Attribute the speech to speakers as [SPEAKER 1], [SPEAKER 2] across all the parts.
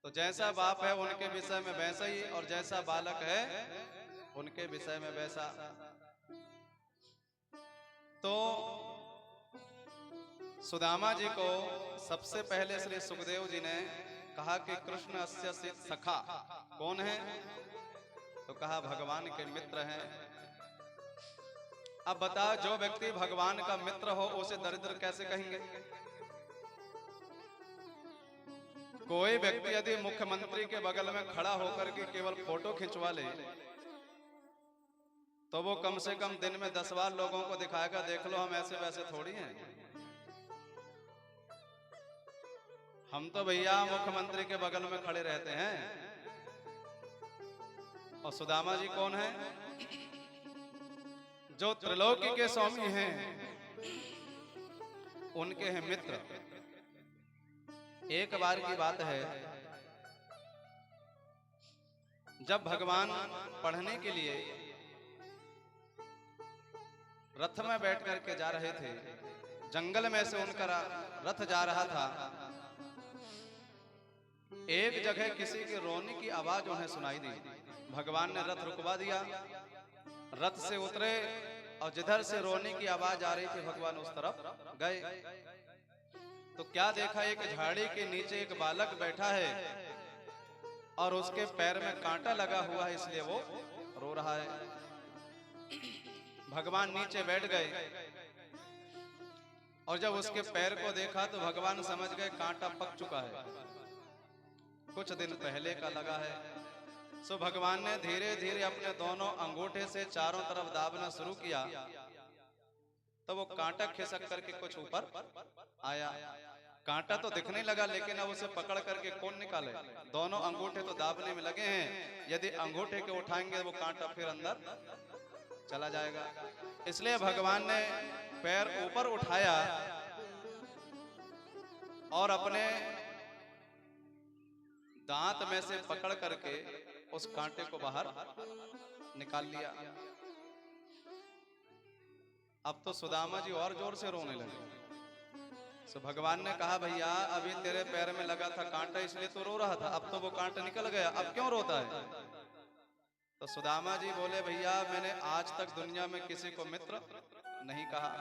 [SPEAKER 1] तो जैसा बाप है उनके विषय में वैसा ही, और जैसा बालक है उनके विषय में वैसा। तो सुदामा जी को सबसे पहले श्री सुखदेव जी ने कहा कि कृष्ण अस्य सखा, कौन है? तो कहा भगवान के मित्र हैं। अब बताओ, जो व्यक्ति भगवान का मित्र हो उसे दरिद्र कैसे कहेंगे? कोई व्यक्ति यदि मुख्यमंत्री के बगल में खड़ा होकर के केवल फोटो खिंचवा ले तो वो कम से कम दिन में 10 बार लोगों को दिखाएगा, देख लो हम ऐसे वैसे थोड़ी हैं। हम तो भैया मुख्यमंत्री के बगल में खड़े रहते हैं। और सुदामा जी कौन है? जो त्रिलोकी के स्वामी हैं, उनके हैं मित्र। एक बार की बात है, जब भगवान पढ़ने के लिए रथ में बैठ करके जा रहे थे, जंगल में से उनका रथ जा रहा था। एक जगह किसी के रोने की आवाज उन्हें सुनाई दी। भगवान ने रथ रुकवा दिया, रथ से उतरे और जिधर से रोने की आवाज आ रही थी भगवान उस तरफ गए। तो क्या देखा, एक झाड़ी के नीचे एक बालक बैठा है और उसके पैर में कांटा लगा हुआ है, इसलिए वो रो रहा है। भगवान नीचे बैठ गए और जब उसके पैर को देखा तो भगवान समझ गए कांटा पक चुका है, कुछ दिन पहले का लगा है। सो भगवान ने धीरे धीरे अपने दोनों अंगूठे से चारों तरफ दाबना शुरू किया, तो वो कांटा खिसक करके कुछ ऊपर आया। कांटा तो दिखने लगा, लेकिन अब उसे पकड़ करके कौन निकाले? दोनों अंगूठे तो दाबने में लगे हैं, यदि अंगूठे के उठाएंगे वो कांटा फिर अंदर चला जाएगा। इसलिए भगवान ने पैर ऊपर उठाया और अपने दांत में से पकड़ करके उस कांटे को बाहर निकाल लिया। अब तो सुदामा जी और जोर से रोने लगे। तो भगवान ने कहा, भैया अभी तेरे पैर में लगा था कांटा, इसलिए तो रो रहा था, अब तो वो कांटा निकल गया, अब क्यों रोता है? तो सुदामा जी बोले, भैया मैंने आज तक दुनिया में किसी को मित्र नहीं कहा,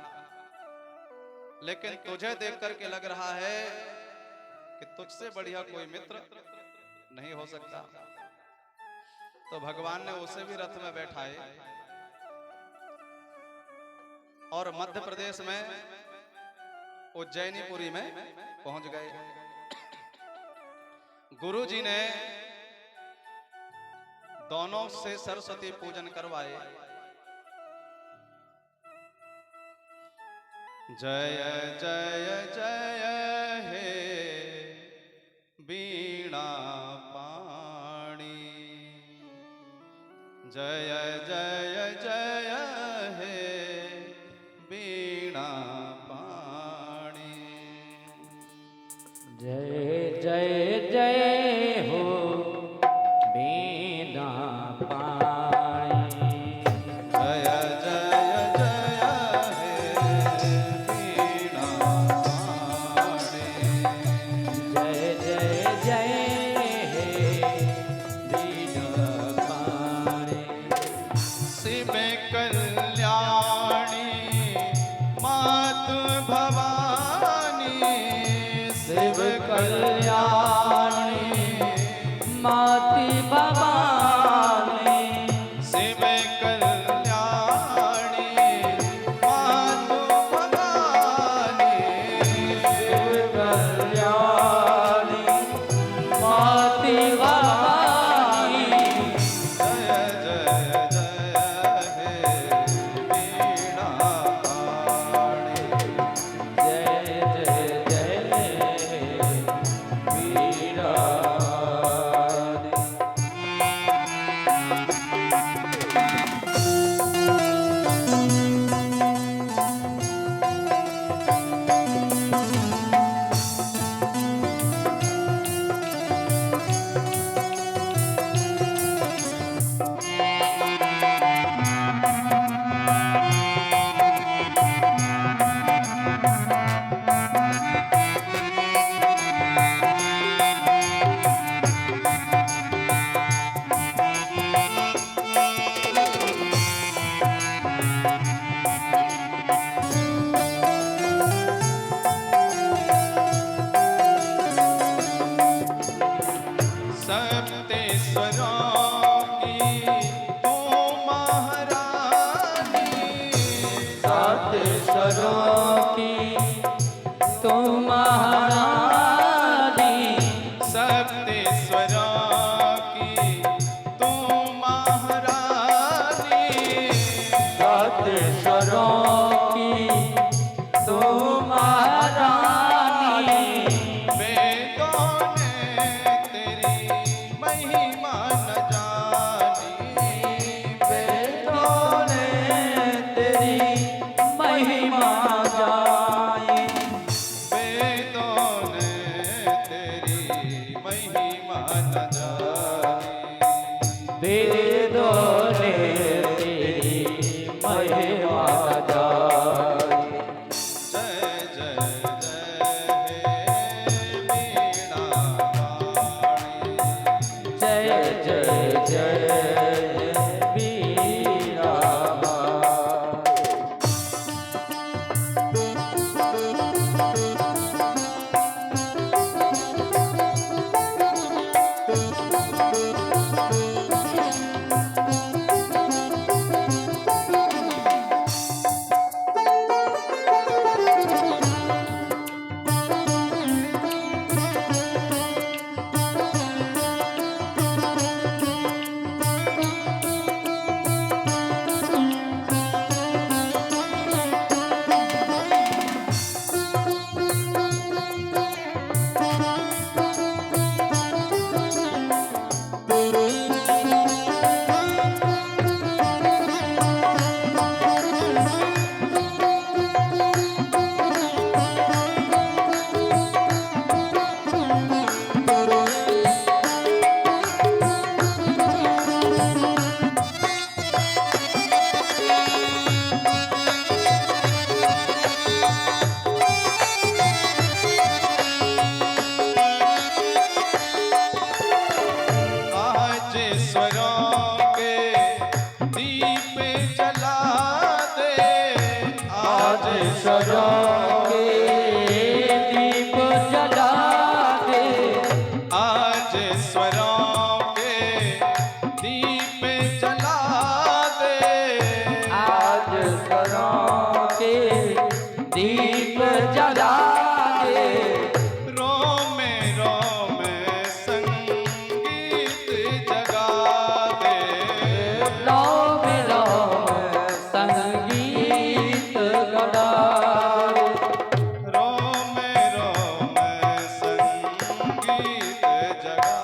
[SPEAKER 1] लेकिन तुझे देख करके लग रहा है कि तुझसे बढ़िया कोई मित्र नहीं हो सकता। तो भगवान ने उसे भी रथ में बैठाए और मध्य प्रदेश में उज्जैनीपुरी में पहुंच गए। गुरु जी ने दोनों से सरस्वती पूजन करवाए। जय जय जय हे वीणा पाणी, जय जय जय हे वीणा पाणी,
[SPEAKER 2] जय जय जय हो वीणा पाणी,
[SPEAKER 1] जय जय जय हे वीणा पाणी,
[SPEAKER 2] जय जय जय हे वीणा पाणी।
[SPEAKER 1] शिव कल्याणी मातु भवानी,
[SPEAKER 2] शिव कल्याणी माति भवानी,
[SPEAKER 1] शिव कल्याणी मातु भवानी,
[SPEAKER 2] शिव कल्याणी माति भवानी,
[SPEAKER 1] जय जय जय हे वीणा पाणी,
[SPEAKER 2] जय जय जय वीणा
[SPEAKER 1] सप्तेश्वरों की तू महारानी,
[SPEAKER 2] सप्तेश्वरों की तू महारानी,
[SPEAKER 1] सप्तेश्वरों की तू महारानी,
[SPEAKER 2] सप्तेश्वरों की तू महारानी।
[SPEAKER 1] वेदों ने तेरी महिमा न जानी,
[SPEAKER 2] वेदों ने तेरी महिमा जानी,
[SPEAKER 1] वेदों ने तेरी महिमा न जानी।
[SPEAKER 2] वेदों ने तेरी महिमा जानी।
[SPEAKER 1] जय जय जय हे वीणा वाणी,
[SPEAKER 2] जय जय जय वीणा
[SPEAKER 1] आज स्वरों के दीप जला दे,
[SPEAKER 2] आज स्वरों के दीप जला दे,
[SPEAKER 1] आज स्वरों के दीप जला दे,
[SPEAKER 2] आज स्वरों के दीप जला दे।
[SPEAKER 1] रोमे रोमे संगीत जगा दे,
[SPEAKER 2] लोम लोम संगीत गड़ा दे।
[SPEAKER 1] रोमे रोमे संगीत जगा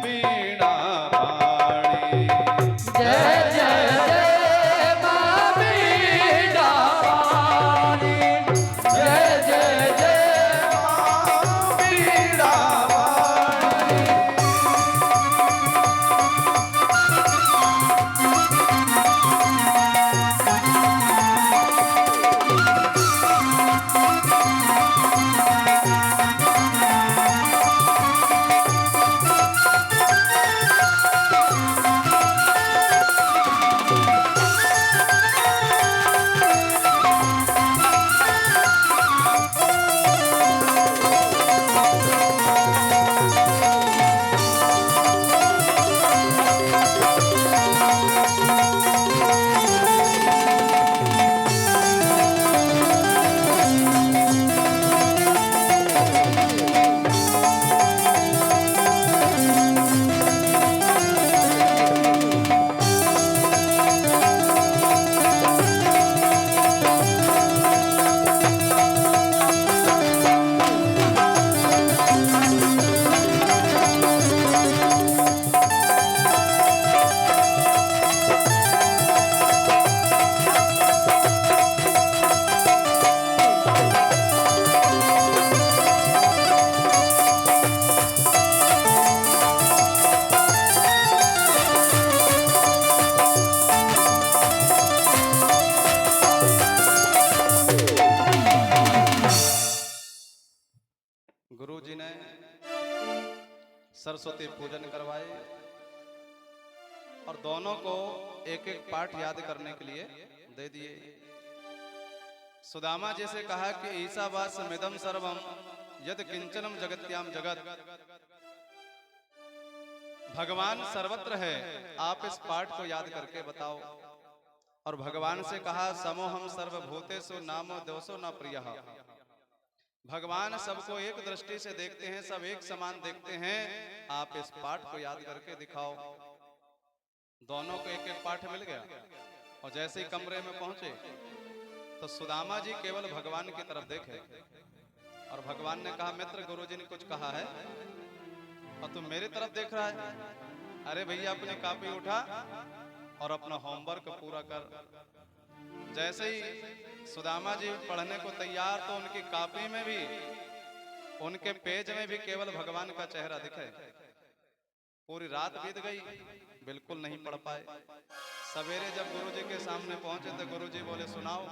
[SPEAKER 1] बीणा वाणी।
[SPEAKER 2] जय जय जय मां बीणा वाणी। जय जय जय
[SPEAKER 1] मां बीणा वाणी। गुरु जी ने सरस्वती पूजन करवाए और दोनों को एक एक पाठ याद करने के लिए दे दिए। सुदामा जी से कहा कि ईसावास मिदम सर्वम यद किंचनम जगत्याम जगत। भगवान सर्वत्र है, आप इस पाठ को याद करके बताओ। और भगवान से कहा समोहम सर्वभूतेषु नामो दोषो न प्रियः। भगवान सबको एक दृष्टि से देखते हैं, सब एक समान देखते हैं, आप इस पाठ को याद करके दिखाओ। दोनों को एक एक पाठ मिल गया और जैसे ही कमरे में पहुंचे तो सुदामा जी केवल भगवान की तरफ देखे और भगवान ने कहा मित्र गुरुजी ने कुछ कहा है और तुम मेरी तरफ देख रहा है। अरे भैया अपनी कॉपी उठा और अपना होमवर्क पूरा कर। जैसे ही सुदामा जी पढ़ने को तैयार तो उनकी कॉपी में भी, उनके पेज में भी केवल भगवान का चेहरा दिखे। पूरी रात बीत गई, बिल्कुल नहीं पढ़ पाए। सवेरे जब गुरुजी के सामने पहुंचे तो गुरुजी बोले सुनाओ,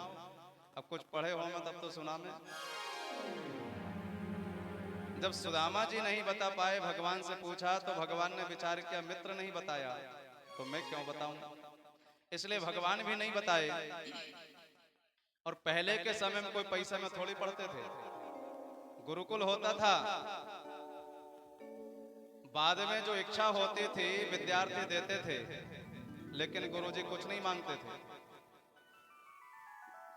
[SPEAKER 1] अब कुछ पढ़े हो मैं तब तो सुना मैं। जब सुदामा जी नहीं बता पाए, भगवान से पूछा तो भगवान ने विचार किया मित्र नहीं बताया तो मैं क्यों बताऊं, इसलिए भगवान भी नहीं बताए। और पहले के समय में कोई पैसे में थोड़ी पढ़ते थे, गुरुकुल होता था। बाद में जो इच्छा होती थी विद्यार्थी देते थे, लेकिन गुरुजी कुछ नहीं मांगते थे।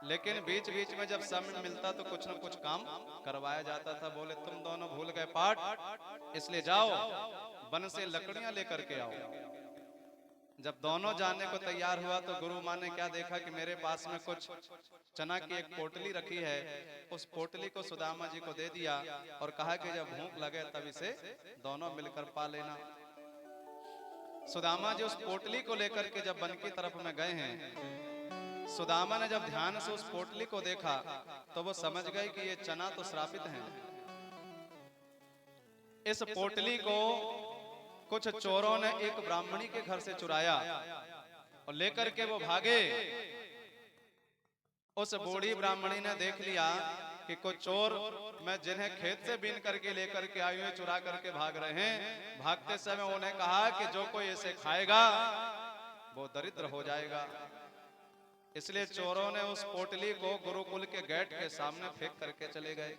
[SPEAKER 1] लेकिन बीच बीच में जब समय मिलता तो कुछ न कुछ काम करवाया जाता था। बोले तुम दोनों भूल गए पाठ, इसलिए जाओ वन से लकड़ियां लेकर के आओ। जब दोनों जाने को तैयार हुआ तो गुरु माँ ने क्या देखा कि मेरे पास में कुछ चना की एक पोटली रखी है। उस पोटली को सुदामा जी को दे दिया और कहा कि जब भूख लगे तब इसे दोनों मिलकर पा लेना। सुदामा जी उस पोटली को लेकर के जब वन की तरफ में गए हैं, सुदामा ने जब ध्यान से उस पोटली को देखा तो वो समझ गए कि ये चना तो श्रापित है। इस पोटली को कुछ चोरों ने एक ब्राह्मणी के घर से चुराया और लेकर के वो भागे। उस बूढ़ी ब्राह्मणी ने देख लिया कि कुछ चोर मैं जिन्हें खेत से बीन करके लेकर के आई हुई चुरा करके भाग रहे हैं। भागते समय उन्हें कहा कि जो कोई इसे खाएगा वो दरिद्र हो जाएगा। इसलिए चोरों ने उस पोटली को गुरुकुल के गेट के सामने फेंक करके चले गए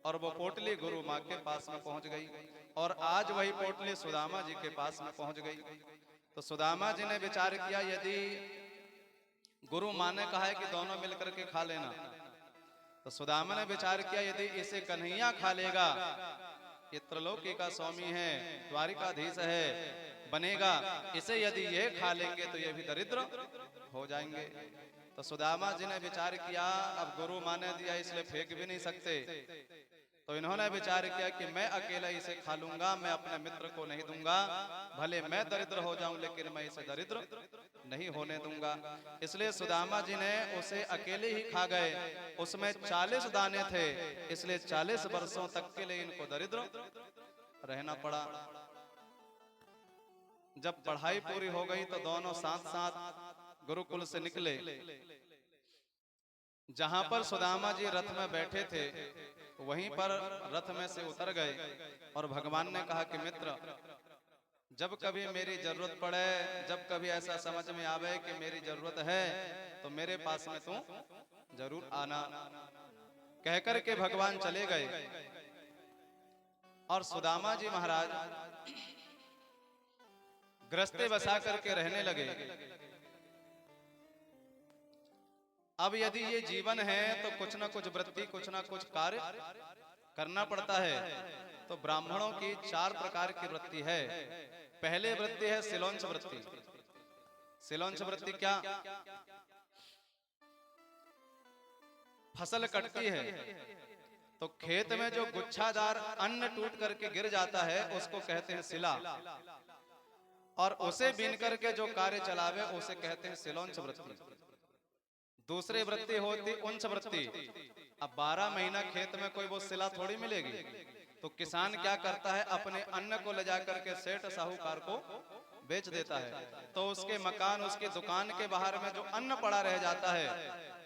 [SPEAKER 1] और वो पोटली गुरु माँ के पास में पहुंच गई और आज वही पोटली सुदामा जी के पास में पहुंच गई। तो सुदामा जी ने विचार किया यदि गुरु माँ ने कहा है कि दोनों मिलकर के खा लेना, तो सुदामा ने विचार किया यदि इसे कन्हैया खा लेगा, ये त्रिलोकी का स्वामी है, द्वारिकाधीश है, बनेगा, इसे यदि ये खा लेंगे तो ये भी दरिद्र हो जाएंगे। तो सुदामा जी ने विचार किया अब गुरु माँ ने दिया इसलिए फेंक भी नहीं सकते, तो इन्होंने विचार किया कि मैं अकेला इसे खा लूंगा, मैं अपने मित्र को नहीं दूंगा, भले मैं दरिद्र हो जाऊं लेकिन मैं इसे दरिद्र नहीं होने दूंगा। इसलिए सुदामा जी ने उसे अकेले ही खा गए। उसमें 40 दाने थे, इसलिए 40 वर्षों तक के लिए इनको दरिद्र रहना पड़ा। जब पढ़ाई पूरी हो गई तो दोनों साथ साथ गुरुकुल से निकले। जहां पर सुदामा जी रथ में बैठे थे वहीं पर रथ में से उतर गए और भगवान ने कहा कि मित्र, जब कभी मेरी जरूरत पड़े, जब कभी ऐसा समझ में आवे कि मेरी जरूरत है तो मेरे पास में तू जरूर आना। कहकर के भगवान चले गए और सुदामा जी महाराज गृहस्थी बसा करके रहने लगे। अब यदि ये जीवन है तो कुछ ना कुछ वृत्ति, कुछ ना कुछ कार्य करना पड़ता है। तो ब्राह्मणों की 4 प्रकार की वृत्ति है। पहले वृत्ति है सिलोंच वृत्ति। सिलोंच वृत्ति क्या? फसल कटती है तो खेत में जो गुच्छादार अन्न टूट करके गिर जाता है उसको कहते हैं सिला, और उसे बीन करके जो कार्य चलावे उसे कहते हैं सिलोंच वृत्ति। दूसरी वृत्ति होती उंच वृत्ति। अब 12 महीना खेत में कोई वो सिला थोड़ी मिलेगी, तो किसान क्या करता है, अपने अन्न को ले जाकर के सेठ साहूकार को बेच देता है। तो उसके मकान, उसकी दुकान के बाहर में जो अन्न पड़ा रह जाता है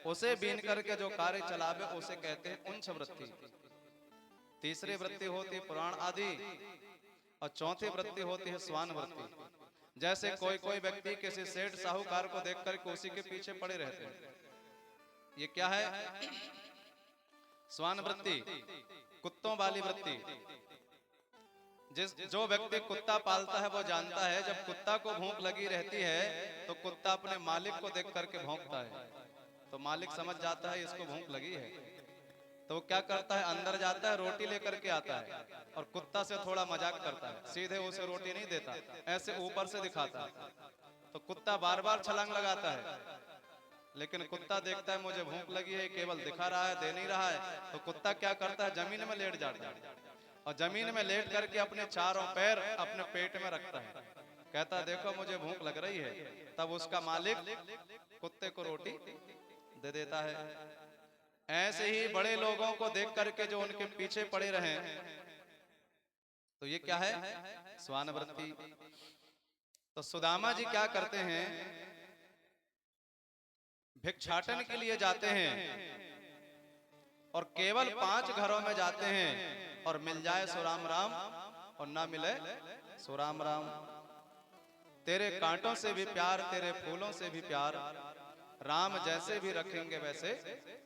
[SPEAKER 1] उसे बीन करके जो कार्य चलावे उसे कहते हैं उंच वृत्ति। तीसरी वृत्ति होती पुराण आदि, और चौथी वृत्ति होती है स्वान वृत्ति। जैसे कोई कोई व्यक्ति किसी सेठ साहूकार को देख करके उसी के पीछे पड़े रहते हैं, ये क्या है? स्वान वृत्ति, कुत्तों वाली वृत्ति। जो व्यक्ति कुत्ता पालता है वो जानता है जब कुत्ता को भूख लगी रहती है तो कुत्ता अपने मालिक को देख करके भौंकता है। तो मालिक समझ जाता है इसको भूख लगी है, तो वो क्या करता है, अंदर जाता है, रोटी लेकर के आता है और कुत्ता से थोड़ा मजाक करता है। सीधे उसे रोटी नहीं देता, ऐसे ऊपर से दिखाता है। तो कुत्ता बार बार छलांग लगाता है, लेकिन कुत्ता देखता है मुझे भूख लगी है, केवल दिखा रहा है, दे नहीं रहा है। तो कुत्ता क्या करता है, जमीन में लेट जाता है और जमीन में लेट करके अपने चारों पैर अपने पेट में रखता है, कहता है देखो मुझे भूख लग रही है। तब उसका मालिक कुत्ते को रोटी दे देता है। ऐसे ही बड़े लोगों को देख करके जो उनके पीछे पड़े रहे, तो ये क्या है, स्वान वृत्ति। तो सुदामा जी क्या करते हैं, भिक्षाटन के लिए जाते हैं और केवल 5 घरों में जाते हैं, और मिल जाए सो राम राम और ना मिले सो राम राम। तेरे कांटों से भी प्यार, तेरे फूलों से भी प्यार, राम जैसे भी रखेंगे वैसे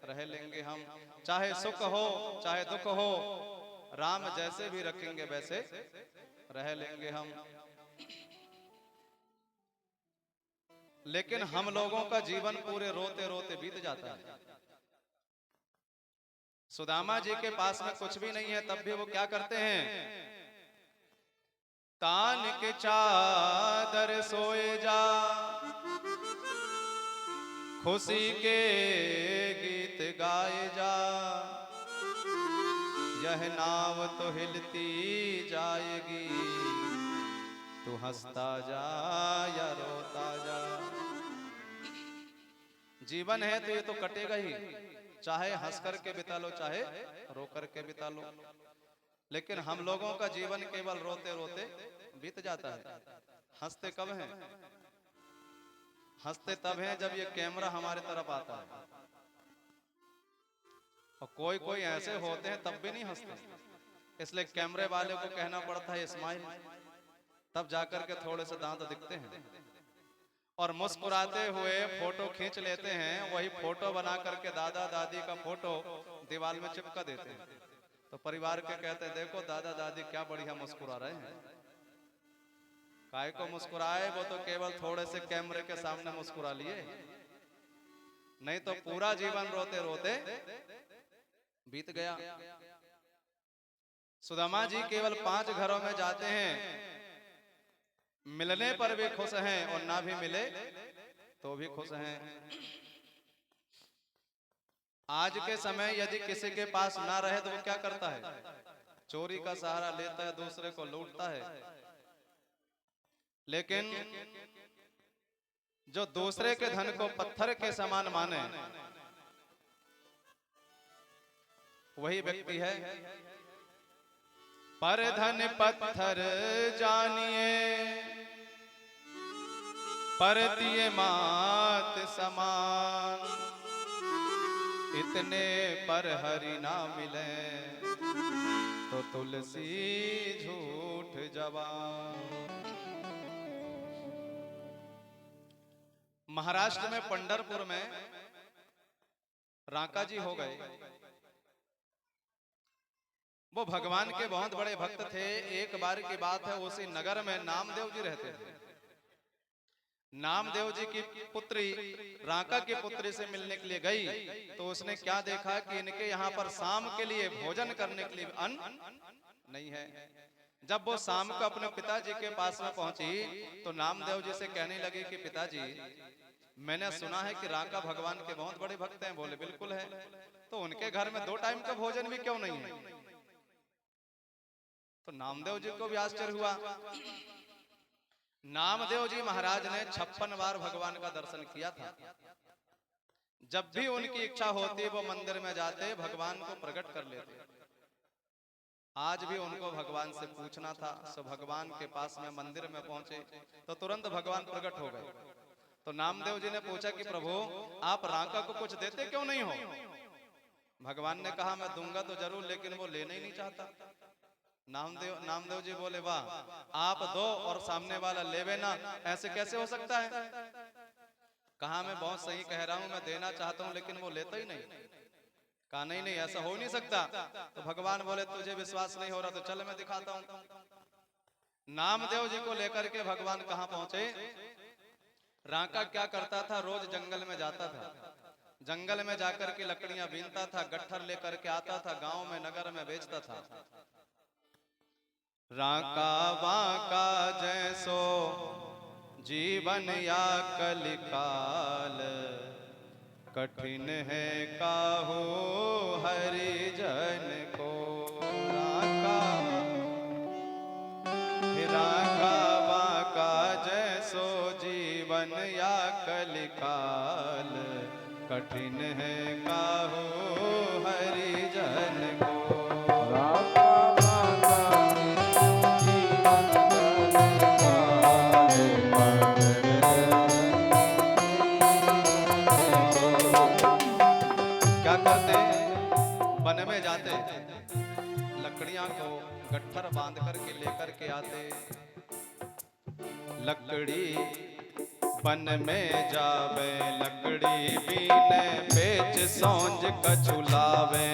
[SPEAKER 1] रह लेंगे हम। चाहे सुख हो चाहे दुख हो, राम जैसे भी रखेंगे वैसे रह लेंगे हम। लेकिन हम लोगों का जीवन पूरे रोते रोते बीत जाता है। सुदामा जी के पास में कुछ भी नहीं है, तब भी वो क्या करते हैं, तान के चादर सोए जा, खुशी के गीत गाए जा, यह नाव तो हिलती जाएगी, तू हंसता जा या रोता जा। जीवन है तो ये तो कटेगा ही, चाहे हंस करके बिता लो चाहे रो करके बिता लो। लेकिन हम लोगों का जीवन केवल रोते रोते बीत जाता है। हंसते कब हैं? हंसते तब हैं जब ये कैमरा हमारे तरफ आता है, और कोई कोई ऐसे होते हैं तब भी नहीं हंसते, इसलिए कैमरे वाले को कहना पड़ता है स्माइल, तब जाकर के थोड़े से दांत दिखते हैं। और मुस्कुराते हुए फोटो खींच लेते हैं, वही फोटो बना करके दादा दादी का फोटो दीवार में चिपका देते हैं। तो परिवार के कहते हैं देखो दादा दादी क्या बढ़िया मुस्कुरा रहे हैं। काय को मुस्कुराए, वो तो केवल थोड़े से कैमरे के सामने मुस्कुरा लिए, नहीं तो पूरा जीवन रोते रोते बीत गया। सुदामा जी केवल 5 घरों में जाते हैं, मिलने पर भी खुश हैं और ना भी मिले तो भी खुश हैं। आज के समय यदि किसी के पास ना रहे तो वो क्या करता है? चोरी का सहारा लेता है, दूसरे को लूटता है। लेकिन जो दूसरे के धन को पत्थर के समान माने, वही व्यक्ति है पर धन पत्थर जानिए, पर दिए मात समान। इतने पर हरि ना मिले तो तुलसी झूठ जवान। महाराष्ट्र में पंढरपुर में रांका जी हो गए। वो भगवान के बहुत बड़े भक्त थे। एक बार की बात है, उसी नगर में नामदेव जी रहते थे। नामदेव जी की पुत्री रांका की पुत्री से मिलने के लिए गई तो उसने क्या देखा कि इनके यहाँ पर शाम के लिए भोजन करने के लिए अन्न नहीं है। जब वो शाम को अपने पिताजी के पास में पहुंची तो नामदेव जी से कहने लगी कि पिताजी, मैंने सुना है कि रांका भगवान के बहुत बड़े भक्त हैं। बोले बिल्कुल है। तो उनके घर में 2 टाइम का भोजन भी क्यों नहीं है? तो नामदेव जी को भी आश्चर्य हुआ। नामदेव जी महाराज ने 56 बार भगवान का दर्शन किया था। जब भी उनकी इच्छा होती वो मंदिर में जाते, भगवान को प्रकट कर लेते। आज भी उनको भगवान से पूछना था, सो भगवान के पास में मंदिर में पहुंचे तो तुरंत भगवान प्रकट हो गए। तो नामदेव जी ने पूछा कि प्रभु, आप रांका को कुछ देते क्यों नहीं हो? भगवान ने कहा मैं दूंगा तो जरूर, लेकिन वो लेना ही नहीं चाहता। नामदेव जी बोले वाह, आप दो और सामने वाला लेवे ना, ऐसे कैसे हो सकता है? कहा मैं बहुत सही कह रहा हूं, मैं देना चाहता हूं लेकिन वो लेता ही नहीं। कहा नहीं नहीं, ऐसा हो नहीं सकता। तो भगवान बोले तुझे विश्वास नहीं हो रहा तो चल मैं दिखाता हूं। नामदेव जी को लेकर के भगवान कहां पहुंचे? रांका क्या करता था, रोज जंगल में जाता था। जंगल में जाकर के लकड़ियां बीनता था, गट्ठर लेकर के आता था, गांव में नगर में बेचता था। रांका वांका जैसो जीवन या कलिकाल, कठिन है काहू हरिजन को। रांका वांका जैसो जीवन या कलिकाल, कठिन है काहू हरिजन को। वन में जाते, लकड़ियां को गट्ठर बांध करके लेकर के आते। लकड़ी वन में जावे, लकड़ी बीने बेच सौंज कछुलावे।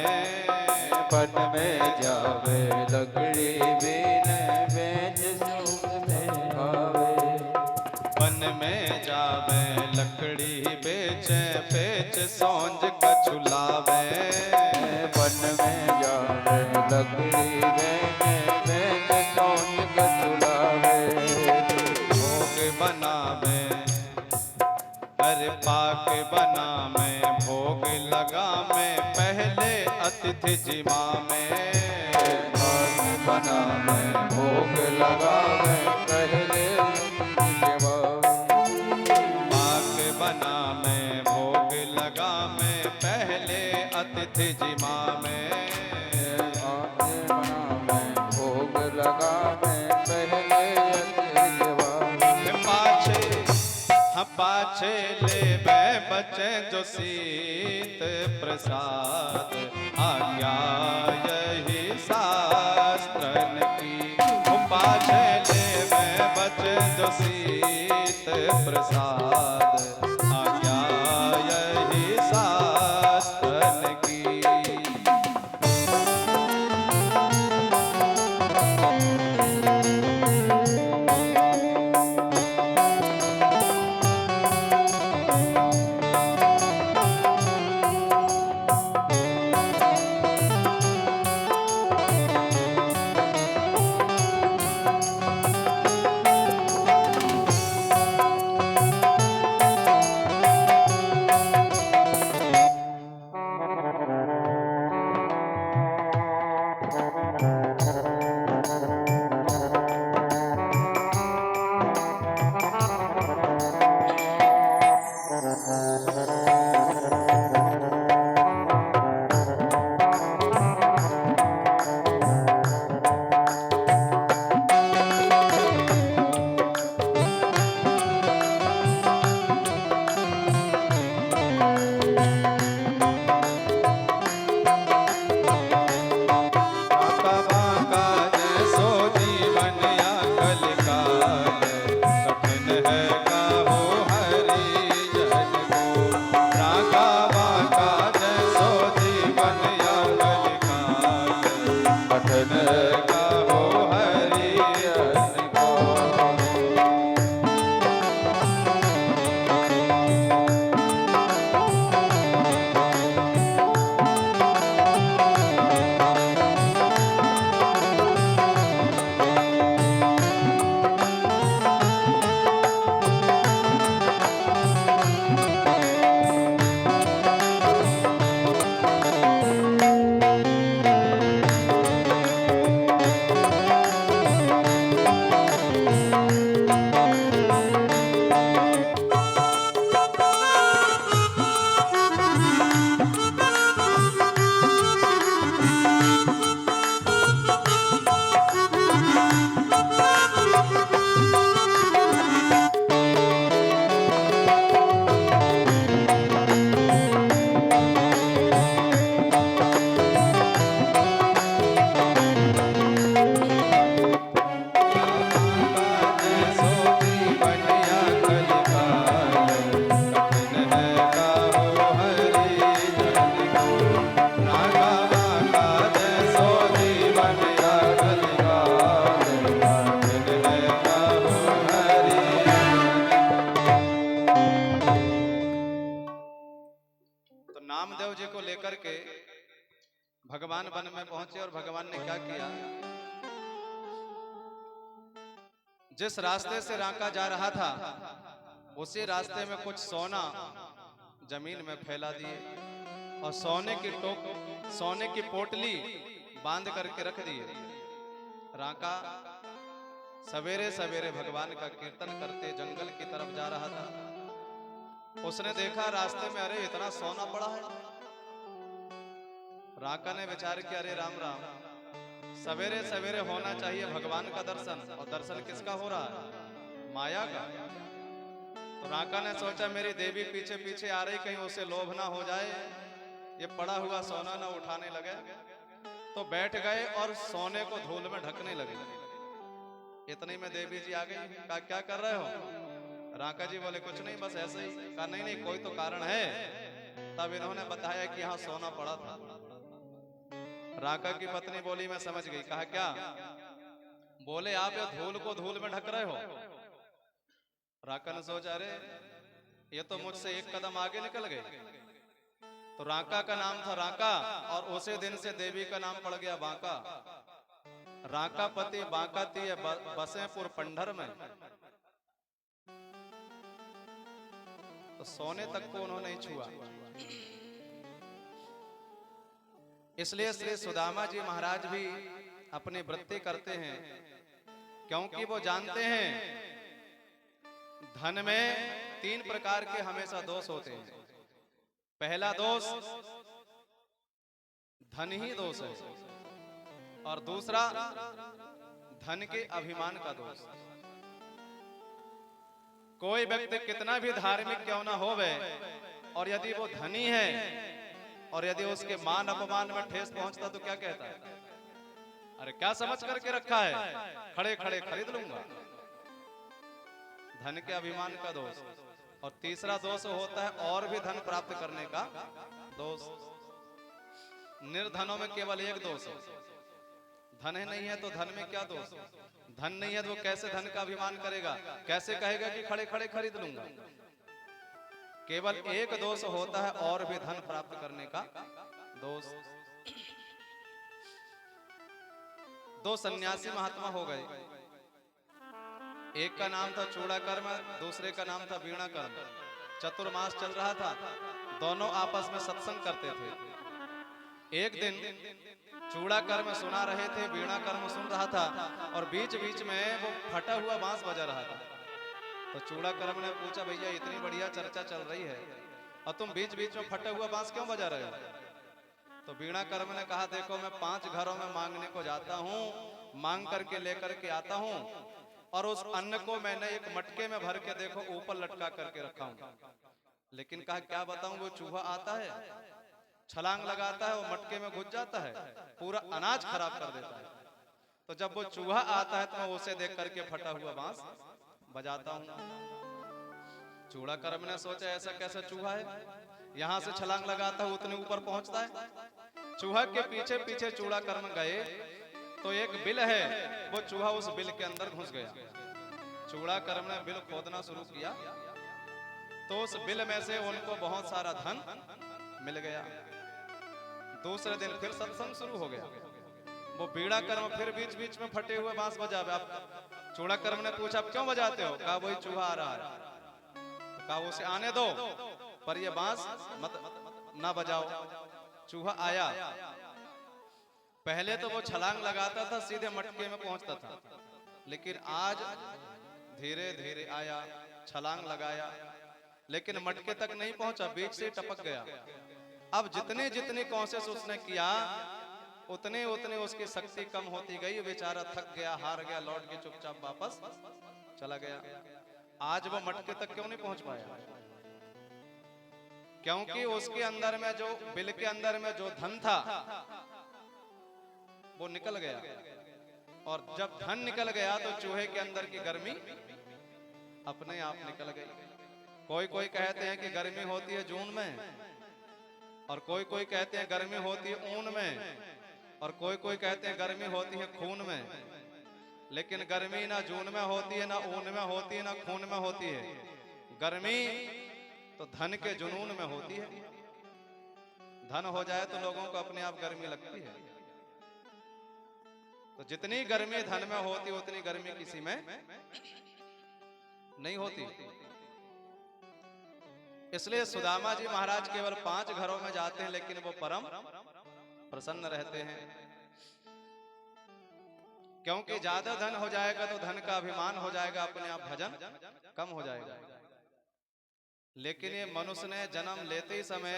[SPEAKER 2] वन में जावे, लकड़ी बीने बेच सौंज कछुलावे।
[SPEAKER 1] वन में जावे, लकड़ी बेचे बेच सौंज कछुलावे।
[SPEAKER 2] वन में जावे, लकड़ी बेचे बेच सौंज कछुलावे।
[SPEAKER 1] भोग बनावे, हर पाक बनावे, भोग लगावे पहले अतिथि जिमा में।
[SPEAKER 2] पाक बनावे, भोग लगावे पहले जिमा।
[SPEAKER 1] पाक बनावे, भोग लगावे पहले अतिथि जिमा में।
[SPEAKER 2] भोग लगावे पहले
[SPEAKER 1] पाछे ले बचे जो सीत प्रसाद, आज्ञा यही शास्त्रन की। पाछे ले बचे जो सीत प्रसाद, आज्ञा यही शास्त्रन की। लेकर के भगवान वन में पहुंचे और भगवान ने क्या किया, जिस रास्ते से रांका जा रहा था उसी रास्ते में कुछ सोना जमीन में फैला दिए और सोने की पोटली बांध करके रख दिए। रांका सवेरे सवेरे भगवान का कीर्तन करते जंगल की तरफ जा रहा था। उसने देखा रास्ते में, अरे इतना सोना पड़ा है। रांका ने विचार किया, अरे राम राम, सवेरे सवेरे होना चाहिए भगवान का दर्शन, और दर्शन किसका हो रहा है? माया का। तो रांका ने सोचा मेरी देवी पीछे पीछे आ रही, कहीं उसे लोभ ना हो जाए, ये पड़ा हुआ सोना ना उठाने लगे। तो बैठ गए और सोने को धूल में ढकने लगे। इतनी में देवी जी आ गई। कहा क्या कर रहे हो? रांका जी बोले कुछ नहीं, बस ऐसे ही। कहा नहीं नहीं, कोई तो कारण है। तब इन्होंने बताया कि यहाँ सोना पड़ा था। रांका की पत्नी बोली मैं समझ गई। कहा क्या? बोले आप ये धूल को धूल में ढक रहे हो। रांका ने सोचा अरे ये तो मुझसे एक कदम आगे निकल गए। तो रांका का नाम था रांका और उसी दिन से देवी का नाम पड़ गया बांका। रांका पति बांका तीय बसेपुर पंडर में। तो सोने तक को उन्होंने छुआ। इसलिए श्री सुदामा जी महाराज भी अपनी वृत्ति करते हैं, क्योंकि वो जानते हैं धन में 3 प्रकार के हमेशा दोष होते हैं। पहला दोष धन ही दोष है, और दूसरा धन के अभिमान का दोष। कोई व्यक्ति कितना भी धार्मिक क्यों ना होवे, और यदि वो धनी है और यदि उसके मान अपमान में ठेस पहुंचता तो क्या कहता है? अरे क्या समझ करके रखा है, खड़े खड़े खरीद लूंगा। धन के अभिमान का दोष। और तीसरा दोष होता है और भी धन प्राप्त करने का दोष। निर्धनों में केवल एक दोष है, धन नहीं है तो धन में क्या दोष? धन नहीं है तो वो कैसे धन का अभिमान करेगा? कैसे कहेगा कि खड़े खड़े खरीद लूंगा? केवल एक दोष होता है और भी धन प्राप्त करने का दोष। 2 सन्यासी महात्मा हो गए। एक का नाम था चूड़ाकर्म, दूसरे का नाम था वीणाकर्म। चतुर्मास चल रहा था, दोनों आपस में सत्संग करते थे। एक दिन चूड़ाकर्म सुना रहे थे, वीणाकर्म सुन रहा था, और बीच बीच में वो फटा हुआ बांस बजा रहा था। तो चूड़ाकर्म ने पूछा भैया इतनी बढ़िया चर्चा चल रही है और तुम बीच बीच में फटा हुआ बांस क्यों बजा रहे हो? तो वीणाकर्म ने कहा देखो मैं 5 घरों में मांगने को जाता हूँ, मांग करके लेकर के आता हूँ, और उस अन्न को मैंने एक मटके में भर के देखो ऊपर लटका करके रखा हूँ। लेकिन कहा क्या बताऊं, वो चूहा आता है, छलांग लगाता है, वो मटके में घुस जाता है, पूरा अनाज खराब कर देता है। तो जब वो चूहा आता है तो मैं उसे देख करके फटा हुआ बांस बजाता हूँ। चूड़ाकर्म ने सोचा ऐसा कैसा चूहा है, यहाँ से छलांग लगाता है उतने ऊपर पहुंचता है। चूहा के पीछे पीछे चूड़ाकर्म गए तो एक बिल है, वो चूहा उस बिल के अंदर घुस गया। चूड़ाकर्म ने बिल खोदना शुरू किया तो उस बिल में से उनको बहुत सारा धन मिल गया। दूसरे दिन फिर सत्संग शुरू हो गया। वो वीणाकर्म फिर बीच बीच में फटे हुए बांस बजावे। आप चूड़ाकर्म ने पूछा आप क्यों बजाते हो? कहा वही चूहा आ रहा है। तो कहा उसे आने दो, पर ये बांस मत ना बजाओ। चूहा आया, पहले तो वो छलांग लगाता था, सीधे मटके में पहुंचता था, लेकिन आज धीरे धीरे आया, छलांग लगाया, लेकिन मटके तक नहीं पहुंचा, बीच से टपक गया। अब जितने जितने कोशिश उसने किया उतने उतने उसकी शक्ति कम होती गई। बेचारा थक गया, हार गया, लौट के चुपचाप वापस चला गया। आज वो मटके तक क्यों नहीं पहुंच पाया? क्योंकि उसके अंदर में जो बिल के अंदर में जो धन था वो निकल गया, और जब धन निकल गया तो चूहे के अंदर की गर्मी अपने आप निकल गई। कोई कोई कहते हैं कि गर्मी होती है जून में, और कोई कोई कहते हैं गर्मी होती है ऊन में, और कोई कोई कहते हैं गर्मी होती है खून में। लेकिन गर्मी ना जून में होती है, ना ऊन में होती है, ना खून में होती है। गर्मी तो धन के जुनून में होती है। धन हो जाए तो लोगों को अपने आप गर्मी लगती है। तो जितनी गर्मी धन में होती उतनी गर्मी किसी में नहीं होती। इसलिए सुदामा जी महाराज केवल 5 घरों में जाते हैं, लेकिन वो परम प्रसन्न रहते हैं। क्योंकि ज्यादा धन हो जाएगा तो धन का अभिमान हो जाएगा, अपने आप भजन कम हो जाएगा। लेकिन ये मनुष्य ने जन्म लेते ही समय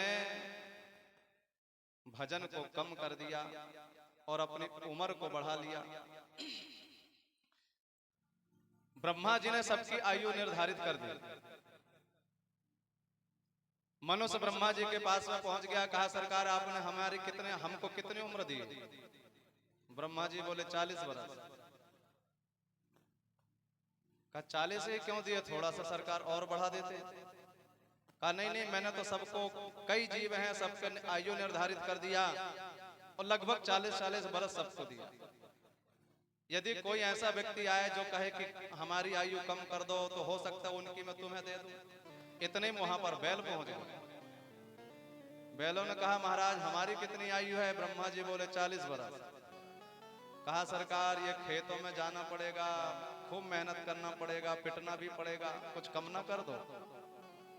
[SPEAKER 1] भजन को कम कर दिया और अपनी उम्र को बढ़ा लिया। ब्रह्मा जी ने सबकी आयु निर्धारित कर दी। मनुष्य ब्रह्मा जी के पास में पहुंच गया, कहा सरकार आपने हमको कितनी उम्र दी? ब्रह्मा जी बोले 40 वर्ष। कहा 40 ही क्यों दिए, थोड़ा सा सरकार और बढ़ा देते। कहा नहीं मैंने तो सबको, कई जीव हैं सबके आयु निर्धारित कर दिया और लगभग 40 वर्ष सबको दिया। यदि कोई ऐसा व्यक्ति आए जो कहे कि हमारी आयु कम कर दो तो हो सकता है उनकी मैं तुम्हें दे दूं। इतने में वहां पर बैल पहुंच गए। बैलों ने कहा महाराज हमारी कितनी आयु है? ब्रह्मा जी बोले 40 वर्ष। कहा सरकार ये खेतों में जाना पड़ेगा, खूब मेहनत करना पड़ेगा, पिटना भी पड़ेगा, कुछ कम ना कर दो।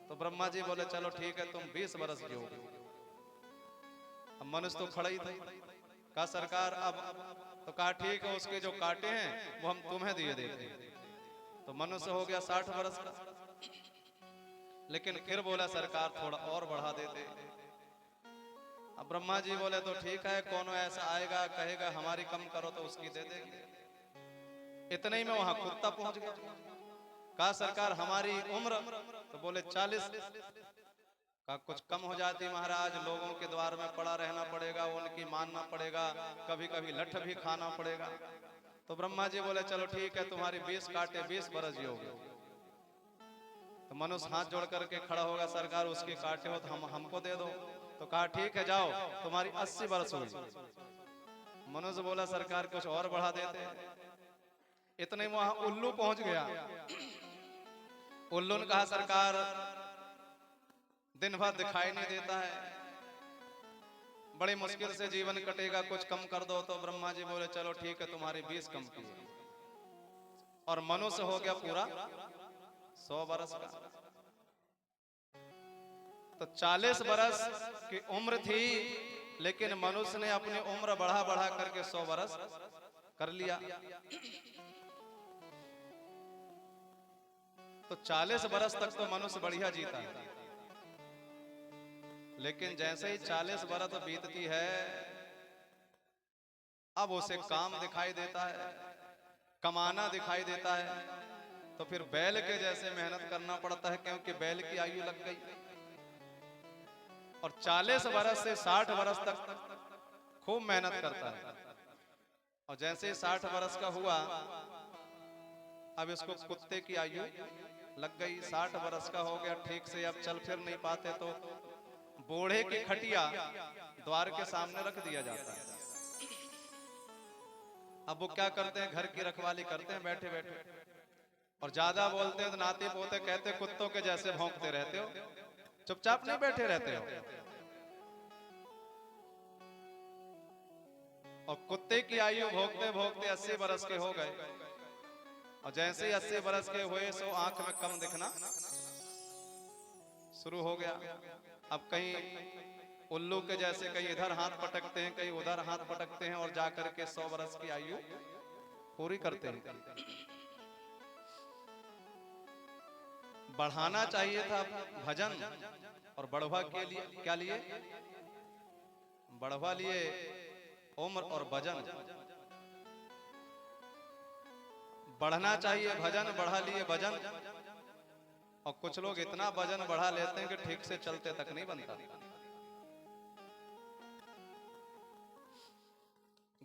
[SPEAKER 1] तो ब्रह्मा जी बोले चलो ठीक है, तुम 20 वर्ष की हो। अब मनुष्य तो खड़ा ही था। कहा सरकार अब, तो कहा ठीक है, उसके जो काटे हैं वो हम तुम्हें दिए देते हैं। तो मनुष्य हो गया 60 वर्ष का। लेकिन फिर बोला सरकार थोड़ा और बढ़ा देते। अब ब्रह्मा जी बोले तो ठीक है, कौन ऐसा आएगा कहेगा हमारी कम करो तो उसकी दे देंगे। इतने ही में वहां कुत्ता पहुंच गया। कहा सरकार हमारी उम्र? तो बोले 40। कहा कुछ कम हो जाती महाराज, लोगों के द्वार में पड़ा रहना पड़ेगा, उनकी मानना पड़ेगा, कभी कभी लठ भी खाना पड़ेगा। तो ब्रह्मा जी बोले चलो ठीक है, तुम्हारी 20 काटे 20 वर्ष ही हो गए। तो मनुष्य हाथ जोड़ करके खड़ा होगा, सरकार उसके काटे हो तो हमको दे दो। तो कहा ठीक है जाओ, तुम्हारी 80 वर्ष हुई। मनुष्य बोला सरकार कुछ और बढ़ा देते। इतने में वहां उल्लू पहुंच गया। उल्लू ने कहा सरकार दिन भर दिखाई नहीं देता है, बड़ी मुश्किल से जीवन कटेगा, कुछ कम कर दो। तो ब्रह्मा जी बोले चलो ठीक है, तुम्हारी 20 कम की। और मनुष्य हो गया पूरा 100 वर्ष का। तो 40 वर्ष की उम्र थी, लेकिन मनुष्य ने अपनी उम्र बढ़ा बढ़ा करके 100 वर्ष कर लिया। तो 40 वर्ष तक तो मनुष्य बढ़िया जीता है। लेकिन जैसे ही 40 वर्ष बीतती है, अब उसे काम दिखाई देता है, कमाना दिखाई देता है। तो फिर बैल के जैसे मेहनत करना पड़ता है, क्योंकि बैल की आयु लग गई। और 40 वर्ष से 60 वर्ष तक खूब मेहनत करता है। और जैसे ही 60 वर्ष का हुआ, अब इसको कुत्ते की आयु लग गई। 60 वर्ष का हो गया, ठीक से अब चल फिर नहीं पाते, तो बूढ़े की खटिया द्वार के सामने रख दिया जाता है। अब वो क्या करते हैं, घर की रखवाली करते हैं बैठे बैठे। और ज्यादा बोलते हैं तो नाती पोते कहते कुत्तों के जैसे भौंकते रहते हो, चुपचाप नहीं बैठे रहते हो। और कुत्ते की आयु भोगते भोगते 80 वर्ष के हो गए। और जैसे ही 80 वर्ष के हुए, सो आंख में कम दिखना शुरू हो गया। अब कहीं उल्लू के जैसे कहीं इधर हाथ पटकते हैं, कहीं उधर हाथ पटकते हैं, और जाकर के 100 वर्ष की आयु पूरी करते हैं। बढ़ाना चाहिए था भजन, और बढ़वा के लिए क्या लिए? बढ़वा लिए उम्र और भजन। बढ़ना चाहिए भजन, बढ़ा लिए भजन। और कुछ लोग इतना वजन बढ़ा लेते हैं कि ठीक से चलते तक नहीं बनता।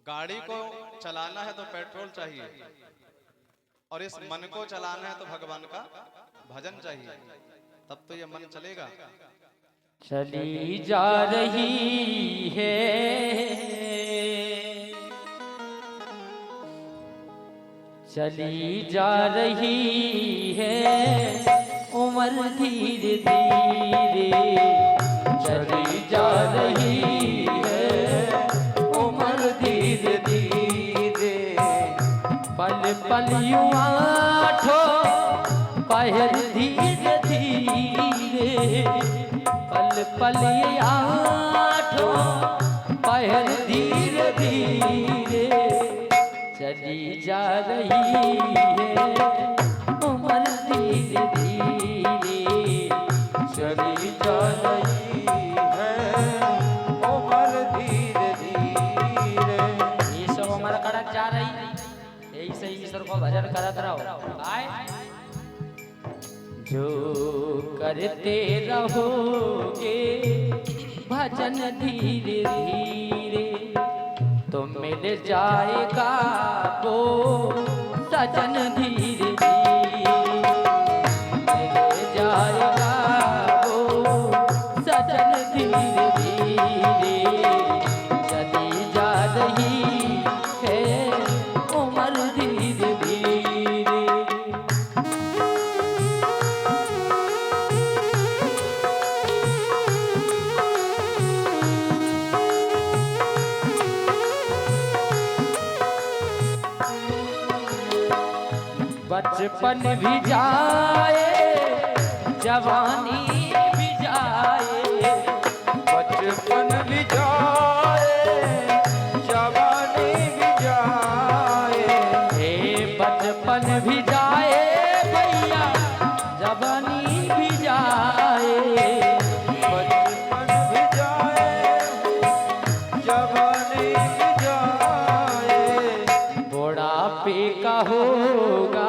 [SPEAKER 1] गाड़ी को चलाना है तो पेट्रोल चाहिए, और इस मन को चलाना है तो भगवान का भजन चाहिए, तब तो ये मन चलेगा।
[SPEAKER 3] चली जा रही है चली जा रही है उम्र धीरे धीरे चली जा रही है उम्र धीरे धीरे। पल पल यूं आठो पहर धीरे धीरे। पल पल ये आठो पहर धीरे धीरे। चली जा रही है उम्र धीरे धीरे।
[SPEAKER 2] चली जा रही है उम्र धीरे धीरे।
[SPEAKER 3] ये सब हमारा कड़क जा रही है, यही से ईश्वर को भजन करत रहो। आए जो करते रहोगे भजन धीरे धीरे तो मिल जाएगा वो सजन धीरे धीरे। मिल जाएगा वो सजन धीरे धीरे। चली जा रही है उम्र धीरे धीरे। बचपन भी जाए जवानी भी जाए।
[SPEAKER 2] बचपन भी जाए जवानी भी जाए।
[SPEAKER 3] हे बचपन भी जाए भैया जवानी भी जाए।
[SPEAKER 2] बचपन भी जाए जवानी भी जाए।
[SPEAKER 3] बुढ़ापे का होगा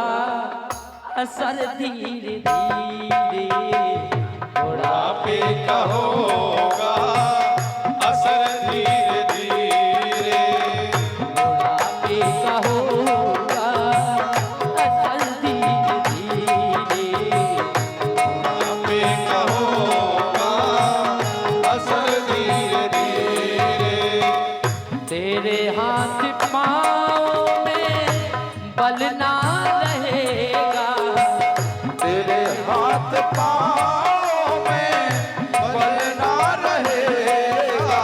[SPEAKER 3] असर धीरे धीरे।
[SPEAKER 1] बुढ़ापे का होगा असर धीरे धीरे।
[SPEAKER 3] बुढ़ापे का होगा असर धीरे धीरे।
[SPEAKER 1] बुढ़ापे का होगा असर धीरे धीरे।
[SPEAKER 3] तेरे हाथ पाँव में बल ना रहेगा।
[SPEAKER 2] तेरे हाथ पाँव में बल ना रहेगा।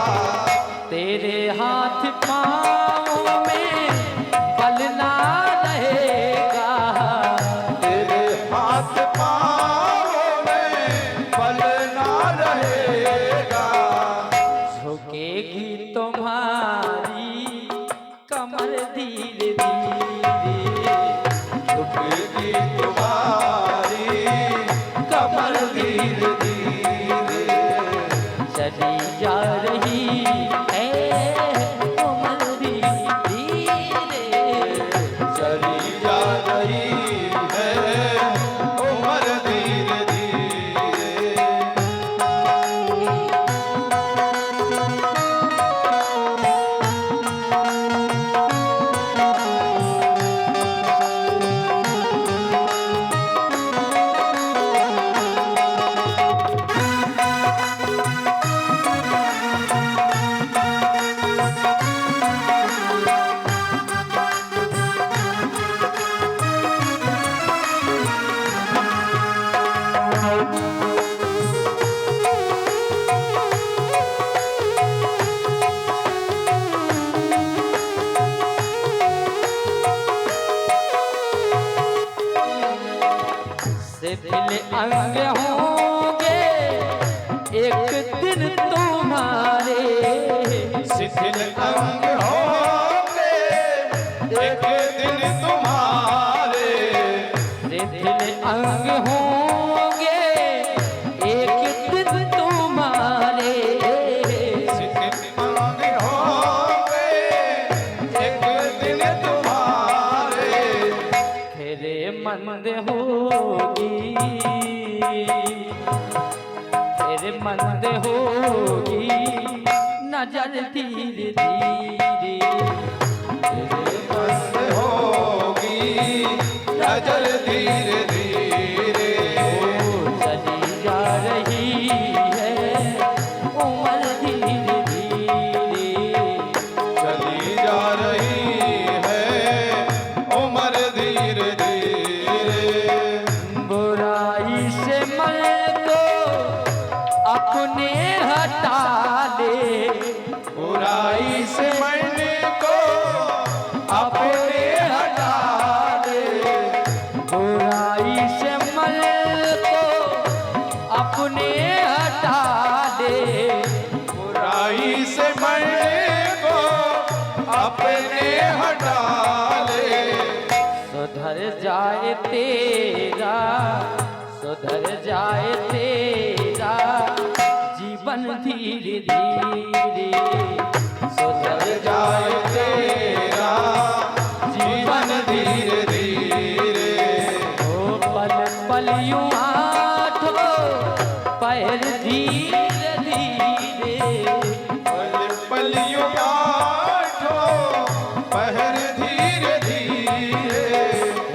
[SPEAKER 3] तेरे हाथ पाँव में बल ना रहेगा।
[SPEAKER 2] तेरे हाथ पाँव में बल ना रहेगा।
[SPEAKER 3] झुकेगी तुम्हारी कमर धीरे धीरे।
[SPEAKER 2] झुकेगी तुम्हारी कमर धीरे धीरे।
[SPEAKER 3] चली जा रही है उम्र धीरे धीरे।
[SPEAKER 2] चली जा रही है उम्र धीरे धीरे।
[SPEAKER 3] शिथिल अंग होंगे एक दिन तुम्हारे।
[SPEAKER 1] शिथिल अंग होंगे एक दिन तुम्हारे।
[SPEAKER 3] शिथिल अंग होंगे एक दिन तुम्हारे।
[SPEAKER 1] शिथिल अंग होंगे एक दिन तुम्हारे।
[SPEAKER 3] फिर मंद होगी फिर मंद होगी नजर धीरे धीरे।
[SPEAKER 1] मंद होगी नजर धीरे धीरे।
[SPEAKER 3] चली जा रही है उम्र धीरे धीरे।
[SPEAKER 1] चली जा रही है उम्र धीरे धीरे।
[SPEAKER 3] बुराई से मन को अपने हट
[SPEAKER 2] से मैंने को अपने हटा दे,
[SPEAKER 3] बुराई से मल को अपने हटा दे,
[SPEAKER 2] बुराई से मैंने को अपने हटा ले।
[SPEAKER 3] सुधर जाए तेरा, सुधर जाए तेरा जीवन धीरे धीरे, सुधर
[SPEAKER 2] जाए तेरा जीवन धीरे धीरे,
[SPEAKER 3] ओ पल पल यूं आठो पैर धीरे धीरे,
[SPEAKER 2] पल पल यूं आठो पहर धीरे धीरे,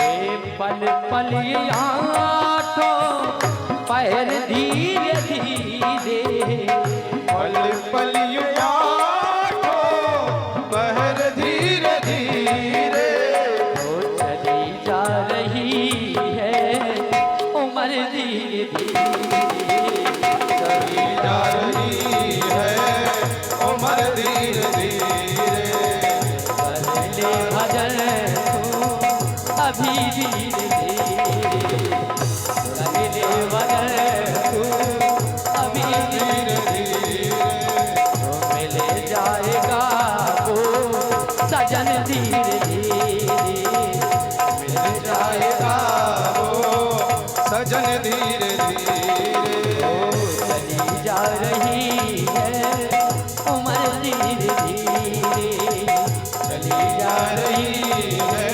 [SPEAKER 3] हे पल पल आठो पैर धीरे धीरे,
[SPEAKER 2] पल पल यूं आठो पहर धीरे धीरे,
[SPEAKER 3] ओ चली जा रही है उम्र धीरे धीरे,
[SPEAKER 2] चली जा रही है उम्र धीरे धीरे,
[SPEAKER 3] बदले भजन तू अभी धीरे धीरे, बदले भजन तू अभी धीरे धीरे, तो मिले जाएगा वो सजन धीरे धीरे,
[SPEAKER 2] मिल जाएगा वो सजन धीरे धीरे,
[SPEAKER 3] चली जा रही है उम्र धीरे धीरे,
[SPEAKER 2] चली जा रही है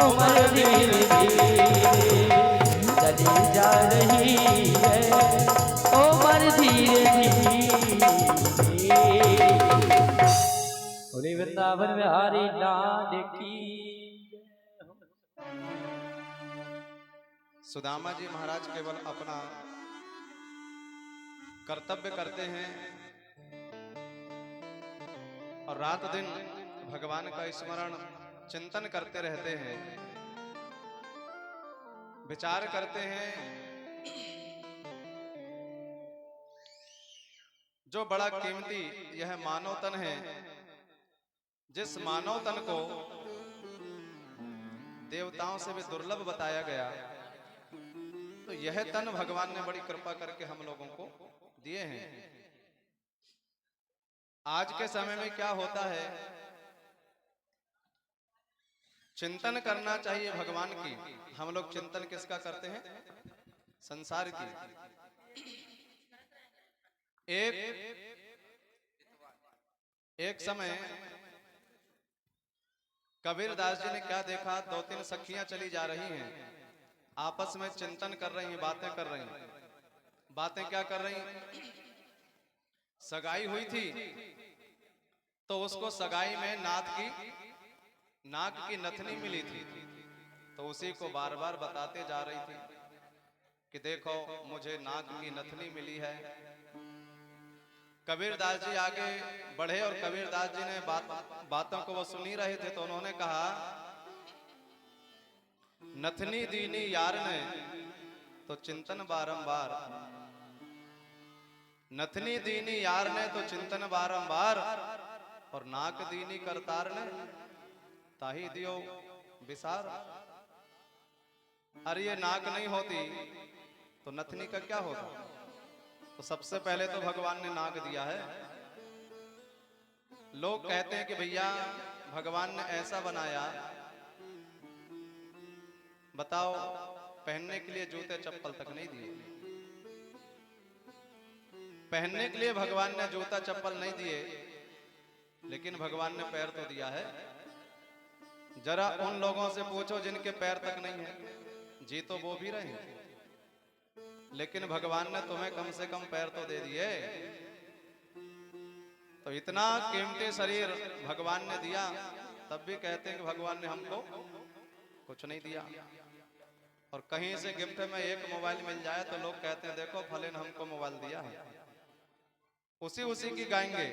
[SPEAKER 3] उम्र धीरे धीरे, चली जा रही है उम्र धीरे धीरे। बोले वृंदावन बिहारी लाल की।
[SPEAKER 1] सुदामा जी महाराज केवल अपना कर्तव्य करते हैं और रात दिन भगवान का स्मरण चिंतन करते रहते हैं, विचार करते हैं। जो बड़ा कीमती यह मानव तन है, जिस मानव तन को देवताओं से भी दुर्लभ बताया गया, तो यह तन भगवान ने बड़ी कृपा करके हम लोगों को दिए हैं। आज के समय में क्या होता है, चिंतन करना चाहिए भगवान की। हम लोग चिंतन किसका करते हैं? संसार की। एक समय कबीर दास जी ने क्या देखा, दो तीन सखियां चली जा रही हैं, आपस में चिंतन कर रही हैं, बातें कर रही हैं। बातें क्या कर रही हैं? सगाई हुई थी तो उसको सगाई में नाक की नथनी मिली थी, तो उसी को बार बार बताते जा रही थी कि देखो मुझे नाक की नथनी मिली है। कबीरदास जी आगे बढ़े और कबीरदास जी ने बातों को वो सुन ही रहे थे, तो उन्होंने कहा, नथनी दीनी यार ने तो चिंतन बारंबार, नथनी दीनी यार ने तो चिंतन बारंबार, और नाक दीनी करतार ने ताही दियो विसार। अरे ये नाक नहीं होती तो नथनी का क्या होता? तो सबसे पहले तो भगवान ने नाक दिया है। लोग कहते हैं कि भैया भगवान ने ऐसा बनाया, बताओ पहनने के लिए जूते चप्पल तक नहीं दिए, पहनने के लिए भगवान ने जूता चप्पल नहीं दिए, लेकिन भगवान ने पैर तो दिया है। जरा उन लोगों से पूछो जिनके पैर तक नहीं है, जी तो वो भी रहे, लेकिन भगवान ने तुम्हें कम से कम पैर तो दे दिए। तो इतना कीमती शरीर भगवान ने दिया, तब भी कहते हैं कि भगवान ने हमको कुछ नहीं दिया। और कहीं से गिफ्ट में एक मोबाइल मिल जाए तो लोग कहते हैं देखो फले ने हमको मोबाइल दिया है, उसी की गाएंगे।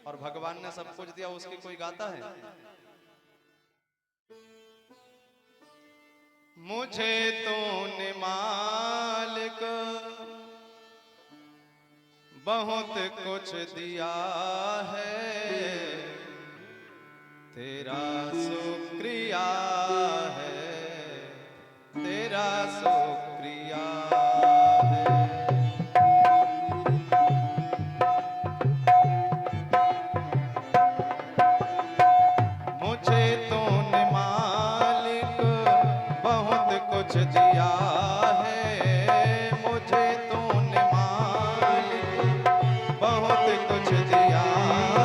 [SPEAKER 1] और भगवान ने सब कुछ दिया, उसकी कोई गाता है? मुझे तूने मालिक बहुत कुछ दिया है, तेरा शुक्रिया है, तेरा शुक्रिया है। मुझे तूने मालिक बहुत कुछ दिया है, मुझे तूने मालिक बहुत कुछ दिया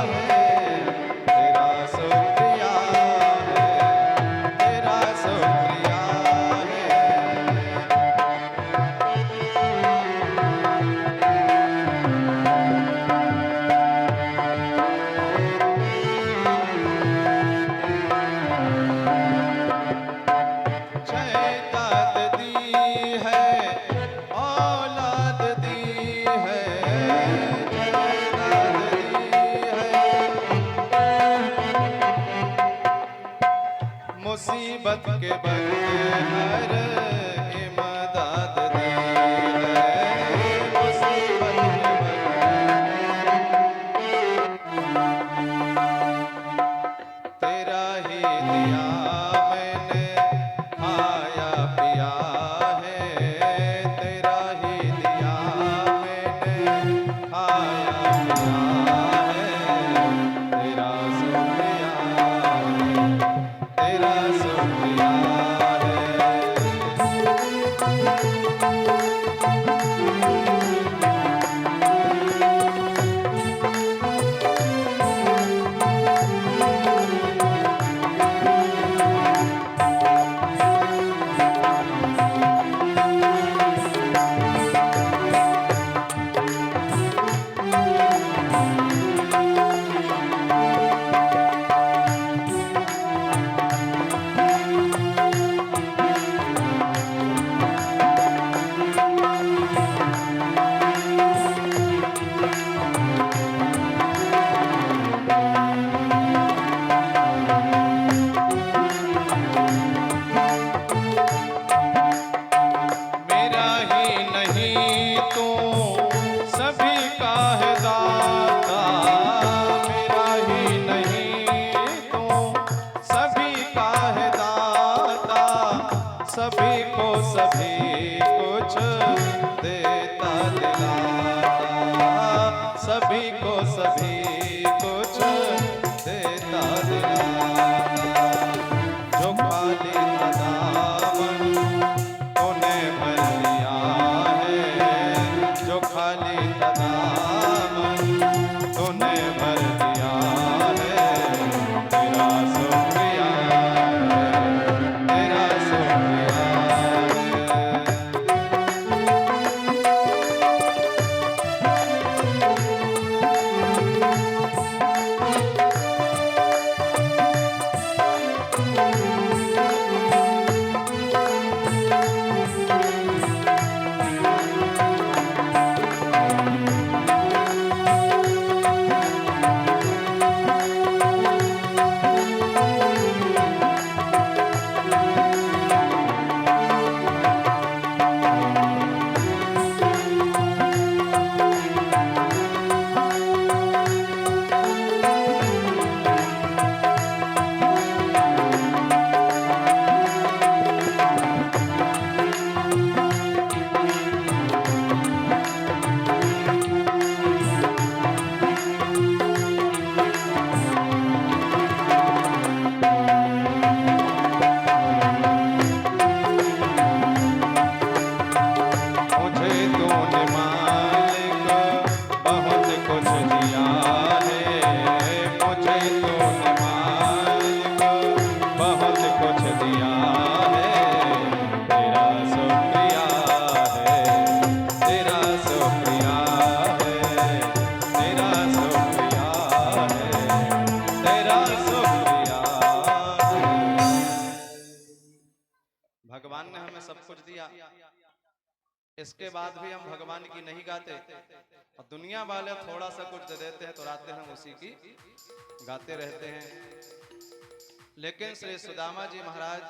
[SPEAKER 1] है, तेरा शुक्रिया है, तेरा शुक्रिया है। जायदाद दी है, औलाद दी है, जायदाद दी है, मुसीबत के वक्त हर इमदाद दी है, मुसीबत के वक्त तेरा ही दिया मैंने खाया पिया है, तेरा ही दिया मैंने खाया पिया है, तेरा शुक्रिया है, तेरा शुक्रिया है। मेरा ही नहीं तू सभी का है दाता, मेरा ही नहीं तू सभी का है दाता, सभी को सभी कुछ देता दिलाता, सभी को सभी कुछ देता दिलाता, जो खाली दामन तूने भर लिया है, जो खाली दामन तूने भर दिया है, तेरा शुक्रिया है, तेरा शुक्रिया है। मुझे तूने मालिक बहुत कुछ दिया है, मुझे तूने मालिक बहुत कुछ दिया है, तेरा शुक्रिया है, तेरा शुक्रिया है, तेरा शुक्रिया है, तेरा शुक्रिया है। भगवान ने हमें सब कुछ दिया, इसके बाद भी हम भगवान की नहीं गाते, और दुनिया वाले थोड़ा सा कुछ दे देते हैं तो रात दिन हम उसी की गाते रहते हैं। लेकिन श्री सुदामा जी महाराज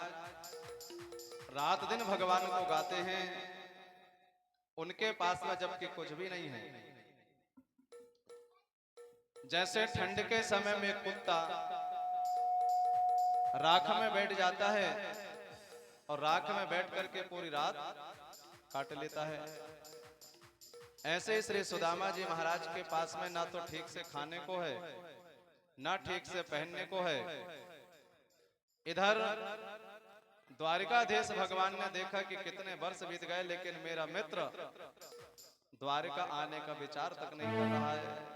[SPEAKER 1] रात दिन भगवान को गाते हैं, उनके पास में जबकि कुछ भी नहीं है, जैसे ठंड के समय में कुत्ता राख में बैठ जाता है और राख में बैठ करके पूरी रात काट लेता है, ऐसे ही श्री सुदामा जी महाराज के पास में ना तो ठीक से खाने को है, ना ठीक से पहनने को है। इधर द्वारिकाधीश भगवान ने देखा कि कितने वर्ष बीत गए, लेकिन मेरा मित्र द्वारिका आने का विचार तक नहीं कर रहा है।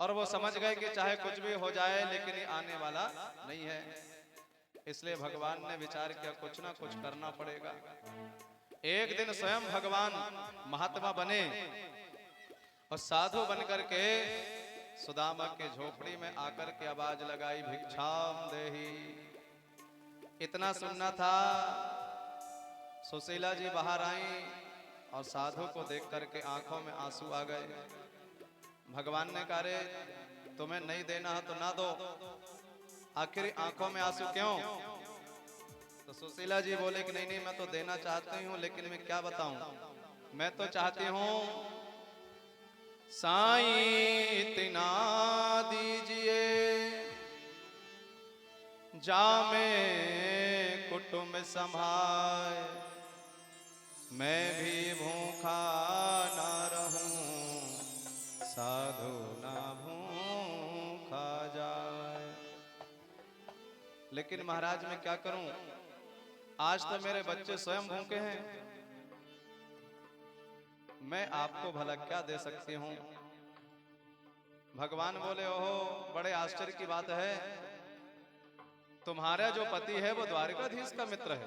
[SPEAKER 1] और वो समझ गए कि चाहे कुछ भी हो जाए लेकिन ये आने वाला नहीं है। इसलिए भगवान ने विचार किया कुछ ना कुछ करना पड़ेगा। एक दिन स्वयं भगवान महात्मा बने और साधु बनकर के सुदामा के झोपड़ी में आकर के आवाज लगाई, भिक्षाम देहि। इतना सुनना था, सुशीला जी बाहर आई और साधु को देख करके आंखों में आंसू आ गए। भगवान ने कहा, रे तुम्हें नहीं देना है तो ना दो, आखिर आंखों में आंसू क्यों? तो सुशीला जी बोले कि नहीं नहीं, मैं तो देना चाहती हूँ, लेकिन मैं क्या बताऊं, मैं तो चाहती हूँ साईं इतना दीजिए जामे कुटुंब संभाल, मैं भी भूखा ना रहूं, साधु ना भूखा जाए। लेकिन महाराज मैं क्या करूं, आज तो मेरे बच्चे स्वयं भूखे हैं, मैं आपको भला क्या दे सकती हूं? भगवान बोले, ओहो बड़े आश्चर्य की बात है, तुम्हारा जो पति है वो द्वारिकाधीश का मित्र है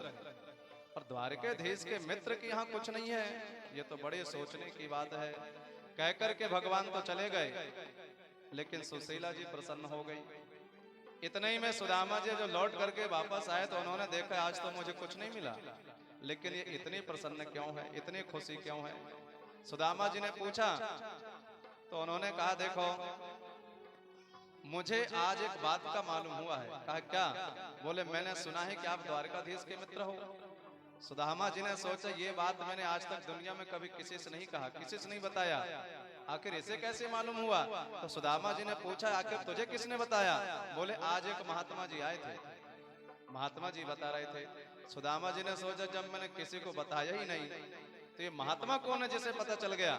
[SPEAKER 1] और द्वारिकाधीश के मित्र की यहाँ कुछ नहीं है, ये तो बड़े सोचने की बात है। कहकर के भगवान तो चले गए, लेकिन सुशीला जी प्रसन्न हो गई। इतने ही में सुदामा जी जो लौट करके वापस आए तो उन्होंने देखा आज तो मुझे कुछ नहीं मिला, लेकिन ये इतनी प्रसन्न क्यों है, इतनी खुशी क्यों है? सुदामा जी ने पूछा तो उन्होंने कहा, देखो मुझे आज एक बात का मालूम हुआ है। कहा क्या? बोले मैंने सुना है कि आप द्वारिकाधीश के मित्र हो। सुदामा जी ने सोचा ये बात मैंने आज तक दुनिया में कभी किसी से नहीं कहा, किसी से नहीं बताया, आखिर इसे कैसे मालूम हुआ? तो सुदामा जी ने पूछा आखिर तुझे किसने बताया? बोले आज एक महात्मा जी आए थे, महात्मा जी बता रहे थे। सुदामा जी ने सोचा जब मैंने किसी को बताया ही नहीं तो ये महात्मा कौन है जिसे पता चल गया?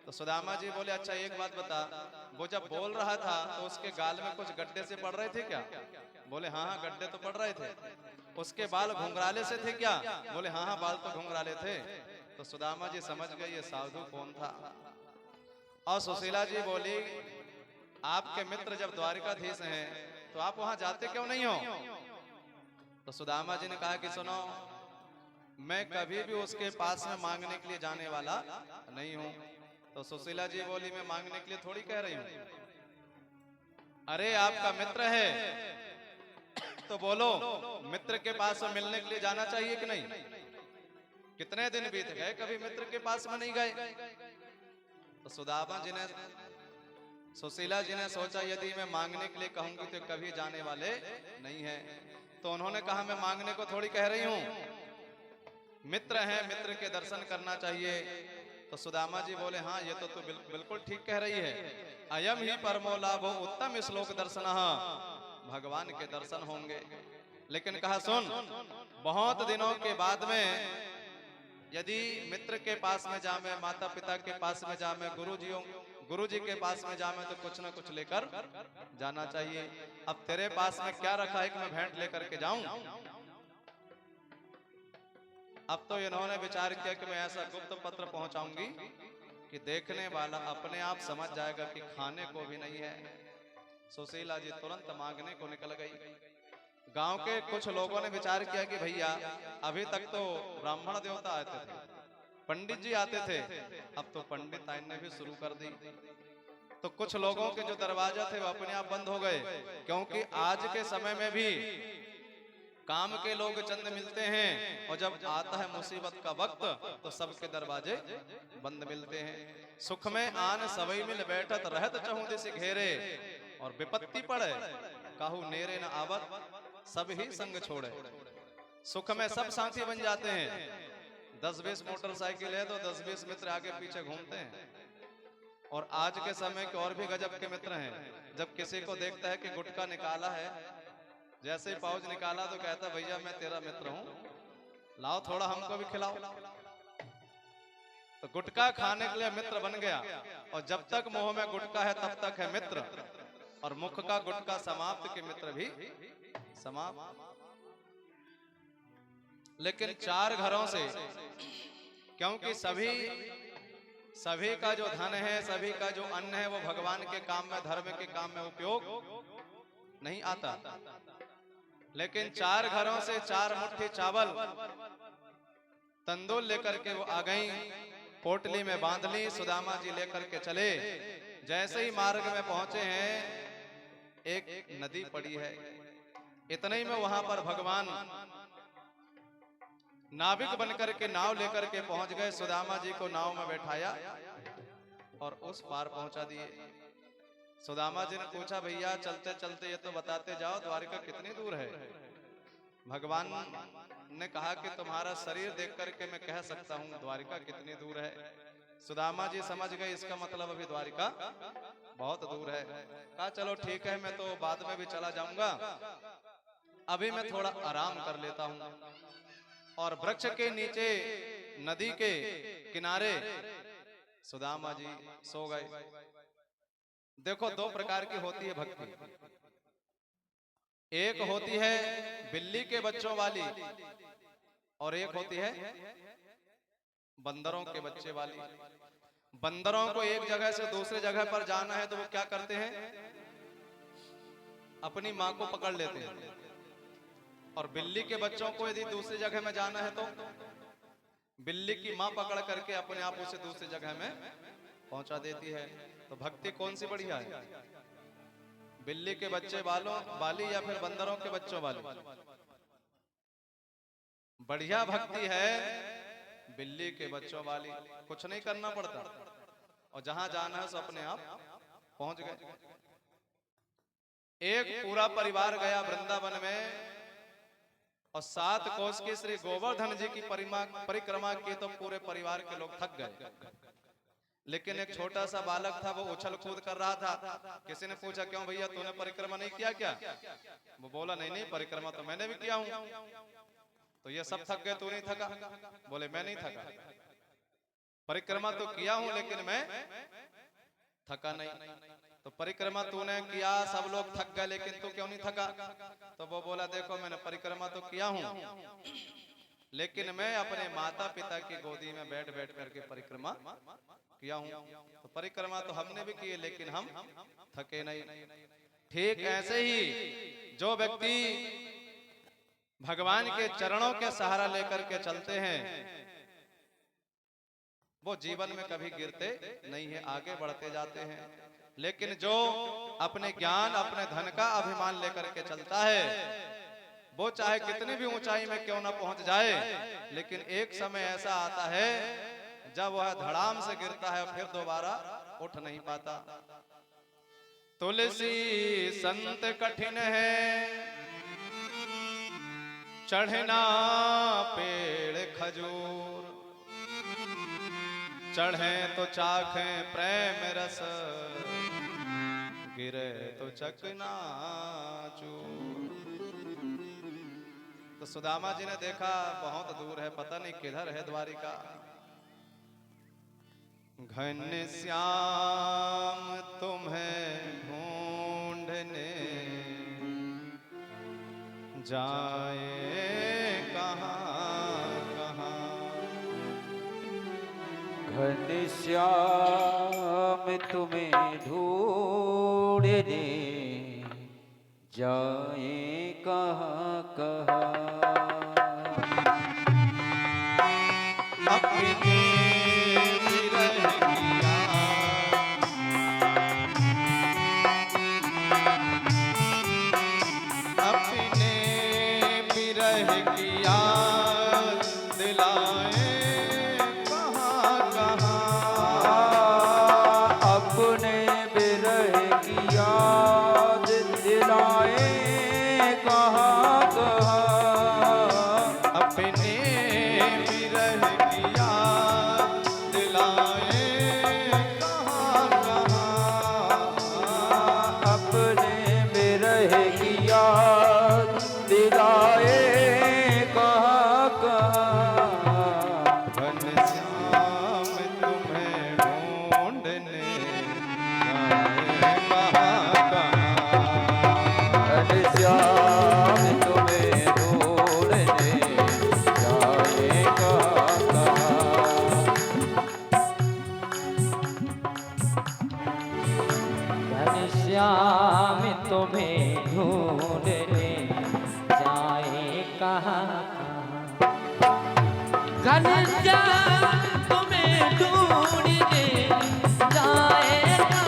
[SPEAKER 1] तो सुदामा जी बोले अच्छा एक बात बता, वो जब बोल रहा था तो उसके गाल में कुछ गड्ढे से पड़ रहे थे क्या? बोले हाँ हाँ गड्ढे तो पड़ रहे थे। उसके बाल घुंघराले से थे क्या? बोले हाँ हाँ बाल तो घुंघराले थे। तो सुदामा जी समझ गए ये साधु कौन था। और सुशीला जी बोली आपके मित्र जब द्वारिकाधीश हैं तो आप वहां जाते क्यों नहीं हो? तो सुदामा जी ने कहा कि सुनो मैं कभी भी उसके पास में मांगने के लिए जाने वाला नहीं हूं। तो सुशीला जी बोली मैं मांगने के लिए थोड़ी कह रही हूं, अरे आपका मित्र है तो बोलो मित्र के पास में मिलने के लिए जाना चाहिए कि नहीं? कितने दिन बीत गए कभी मित्र के पास में नहीं गए। तो सुदामा जी ने सुशीला जी ने सोचा यदि मैं मांगने के लिए कहूंगी तो कभी जाने वाले नहीं है। तो उन्होंने कहा मैं मांगने को थोड़ी कह रही हूं, मित्र हैं मित्र के दर्शन करना चाहिए। तो सुदामा जी बोले हाँ ये तो बिल्कुल ठीक कह रही है, अयम ही परमो लाभो उत्तम श्लोक दर्शन, भगवान के दर्शन होंगे। लेकिन कहा सुन बहुत दिनों के बाद में यदि मित्र के पास में जामे, माता पिता के पास में जामे, गुरु जी के पास में जामे तो कुछ ना कुछ लेकर जाना चाहिए। अब तेरे पास में क्या रखा है कि मैं भेंट लेकर के जाऊं? अब तो इन्होंने विचार किया कि मैं ऐसा गुप्त पत्र पहुंचाऊंगी कि देखने वाला अपने आप समझ जाएगा कि खाने को भी नहीं है। सुशीला जी तुरंत मांगने को निकल गई। गांव के कुछ लोगों ने विचार किया कि भैया अभी तक तो ब्राह्मण देवता आते थे, पंडित जी आते थे, अब तो पंडित आने भी शुरू कर दी। तो कुछ लोगों के जो दरवाजा थे वो अपने आप बंद हो गए, क्योंकि आज के समय में भी काम के लोग चंद मिलते हैं और जब आता है मुसीबत का वक्त तो सबके दरवाजे बंद मिलते हैं। सुख में आन सबई मिल बैठत रहत चहु दिस घेरे, और विपत्ति पड़े काहू नेरे न आवत सब ही संग छोड़े। सुख में सब साथी बन जाते हैं, 10-20 मोटरसाइकिल है तो 10-20 मित्र आगे पीछे घूमते हैं, और आज के समय के और भी गजब के मित्र हैं। जब किसी को देखता है कि गुटखा निकाला है, जैसे ही पाउच निकाला तो कहता है भैया मैं तेरा मित्र हूं, लाओ थोड़ा हमको भी खिलाओ। तो गुटखा खाने के लिए मित्र बन गया, और जब तक मुंह में गुटखा है तब तक है मित्र, और मुख का गुटखा समाप्त के मित्र भी समाप्त। लेकिन 4 घरों से, क्योंकि सभी का जो धन है, सभी का जो अन्न है, वो भगवान के काम में, धर्म के काम में उपयोग नहीं आता। लेकिन 4 घरों से 4 मुट्ठी चावल तंदूर लेकर के वो आ गई, पोटली में बांध ली, सुदामा जी लेकर के चले। जैसे ही मार्ग में पहुंचे हैं, एक नदी पड़ी है। इतने ही में वहां पर भगवान नाविक बनकर के नाव लेकर के पहुंच गए। सुदामा जी को नाव में बैठाया और उस पार पहुंचा दिए। सुदामा जी ने पूछा भैया चलते चलते ये तो बताते जाओ द्वारिका कितनी दूर है। भगवान ने कहा कि तुम्हारा शरीर देख करके मैं कह सकता हूं द्वारिका कितनी दूर है। सुदामा जी समझ गए इसका मतलब अभी द्वारिका बहुत दूर है। कहा चलो ठीक है, मैं तो बाद में भी चला जाऊंगा, अभी मैं थोड़ा आराम कर लेता हूं। और वृक्ष के नीचे नदी के किनारे सुदामा जी सो गए। देखो 2 प्रकार की होती है भक्ति। एक होती है बिल्ली के बच्चों वाली, और एक होती है बंदरों के बच्चे वाली। बंदरों को एक जगह से दूसरे जगह पर जाना है तो वो क्या करते हैं, अपनी मां को पकड़ लेते हैं। और बिल्ली के बच्चों को यदि दूसरी जगह में जाना है तो बिल्ली की मां पकड़ करके अपने आप उसे दूसरी जगह में पहुंचा देती है। तो भक्ति कौन सी बढ़िया है, बिल्ली के बच्चे वाली या फिर बंदरों के बच्चों वाली? बढ़िया भक्ति है बिल्ली के बच्चों वाली, कुछ नहीं करना पड़ता, और जहां जाना है सो अपने आप पहुंच गए। एक पूरा परिवार गया वृंदावन में, और 7 कोस की श्री गोवर्धन जी की परिक्रमा की तो पूरे परिवार के लोग थक गए। लेकिन एक छोटा सा बालक था, वो उछल कूद कर रहा था। किसी ने पूछा क्यों भैया तूने परिक्रमा नहीं किया क्या? वो बोला नहीं परिक्रमा तो मैंने भी किया हूं। तो ये सब थक गए, तू नहीं थका? बोले मैं नहीं थका, परिक्रमा तो किया हूं लेकिन मैं थका नहीं। तो परिक्रमा तूने किया, सब लोग थक गए, लेकिन तू क्यों नहीं थका? तो वो बोला देखो मैंने परिक्रमा तो किया हूं, लेकिन मैं अपने माता पिता की गोदी में बैठ बैठ करके परिक्रमा किया हूं। तो परिक्रमा तो हमने भी की, लेकिन हम थके नहीं। ठीक ऐसे ही जो व्यक्ति भगवान के चरणों के सहारा लेकर के चलते हैं, वो जीवन में कभी गिरते नहीं है, आगे बढ़ते जाते हैं। लेकिन जो अपने ज्ञान, अपने धन का अभिमान लेकर के चलता है, वो चाहे कितनी भी ऊंचाई में क्यों ना पहुंच जाए, लेकिन एक समय ऐसा आता है जब वह धड़ाम से गिरता है, फिर दोबारा उठ नहीं पाता। तुलसी संत कठिन है, चढ़ना पेड़ खजूर, चढ़े तो चाखे प्रेम रस, गिरे तो चकनाचूर। तो सुदामा जी ने देखा बहुत दूर है, पता नहीं किधर है द्वारिका। घनश्याम तुम्हें ढूंढने जाए कहां कहां।
[SPEAKER 2] घनश्याम तुम्हें ढूंढने जाए कहां कहां।
[SPEAKER 1] अपने विरह किया अपने विरह किया दिलाए कहां कहां।
[SPEAKER 2] अपने विरह की याद दिलाए कहां कहां।
[SPEAKER 1] अपने विरह की याद
[SPEAKER 3] घनश्याम तुम्हें ढूंढने जाएगा।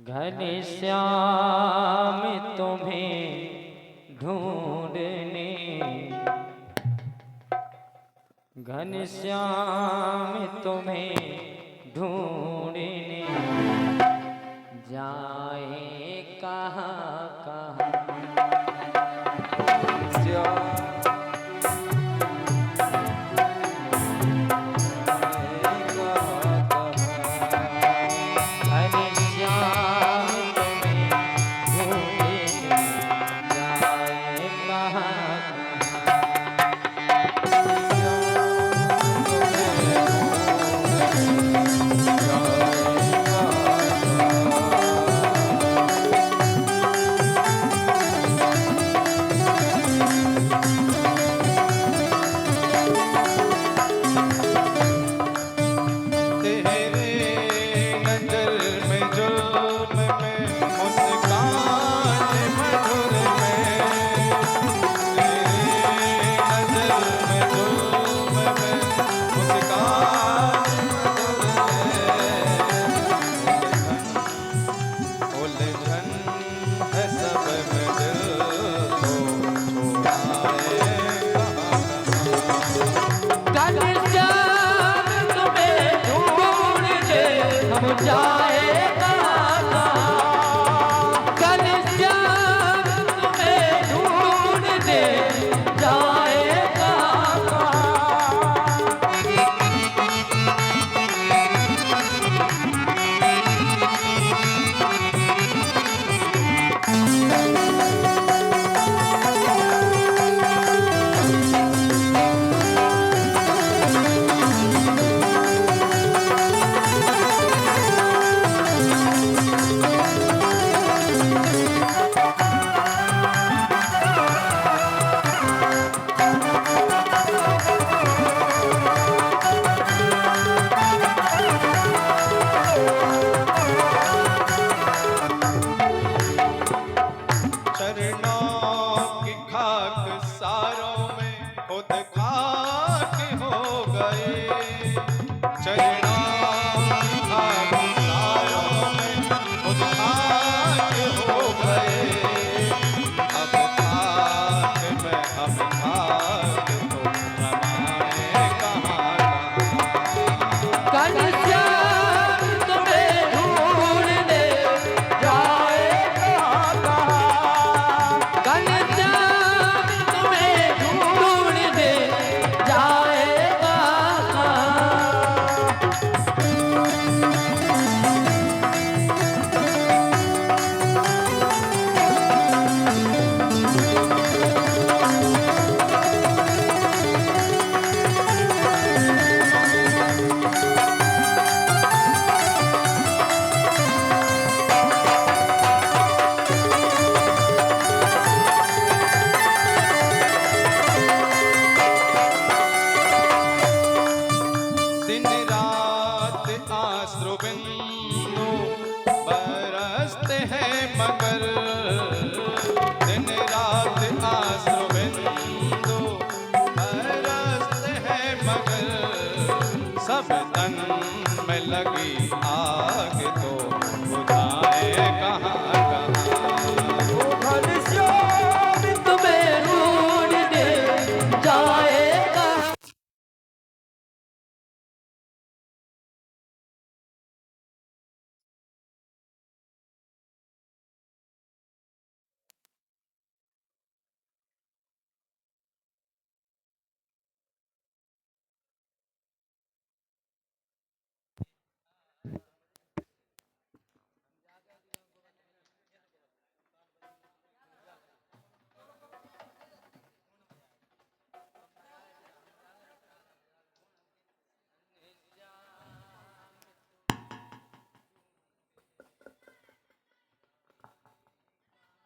[SPEAKER 3] घनश्याम तुम्हें ढूंढने, घनश्याम तुम्हें ढूंढने जाए कहाँ कहाँ।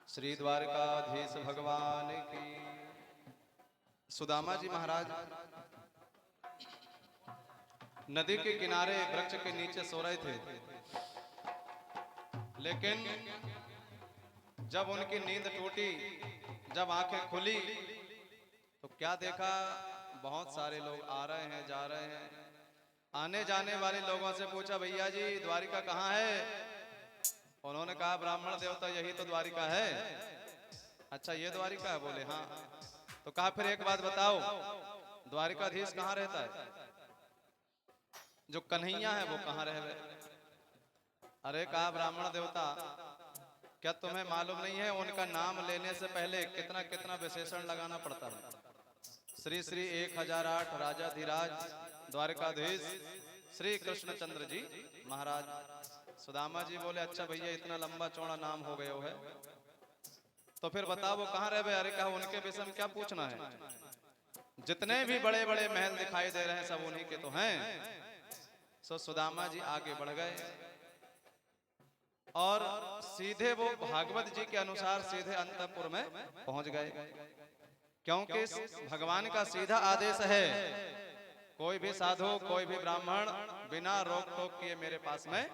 [SPEAKER 1] श्री द्वारकाधीश भगवान की। सुदामा जी महाराज नदी के किनारे वृक्ष के नीचे सो रहे थे, लेकिन जब उनकी नींद टूटी, जब आंखें खुली तो क्या देखा, बहुत सारे लोग आ रहे हैं, जा रहे हैं। आने जाने वाले लोगों से पूछा, भैया जी द्वारिका कहाँ है? उन्होंने कहा, ब्राह्मण देवता यही तो द्वारिका है। अच्छा ये द्वारिका है? बोले हाँ। तो कहा फिर एक बात बताओ, द्वारिकाधीश कहाँ रहता है? जो कन्हैया है वो कहाँ रहे? अरे कहा, ब्राह्मण देवता क्या तुम्हें मालूम नहीं है, उनका नाम लेने से पहले कितना कितना विशेषण लगाना पड़ता है। श्री श्री 1008 राजाधिराज द्वारकाधीश श्री कृष्णचंद्र जी महाराज। सुदामा जी बोले, अच्छा भैया इतना लंबा चौड़ा नाम हो गया है, तो फिर बताओ वो कहाँ रहे? अरे कहा, उनके विषय में क्या पूछना है, जितने भी बड़े बड़े महल दिखाई दे रहे हैं सब उन्हीं के तो हैं। सो सुदामा जी आगे बढ़ गए और सीधे वो भागवत जी के अनुसार सीधे अंतःपुर में पहुंच गए, क्योंकि भगवान का सीधा आदेश है, कोई भी साधु कोई भी ब्राह्मण बिना रोक टोक किए मेरे पास में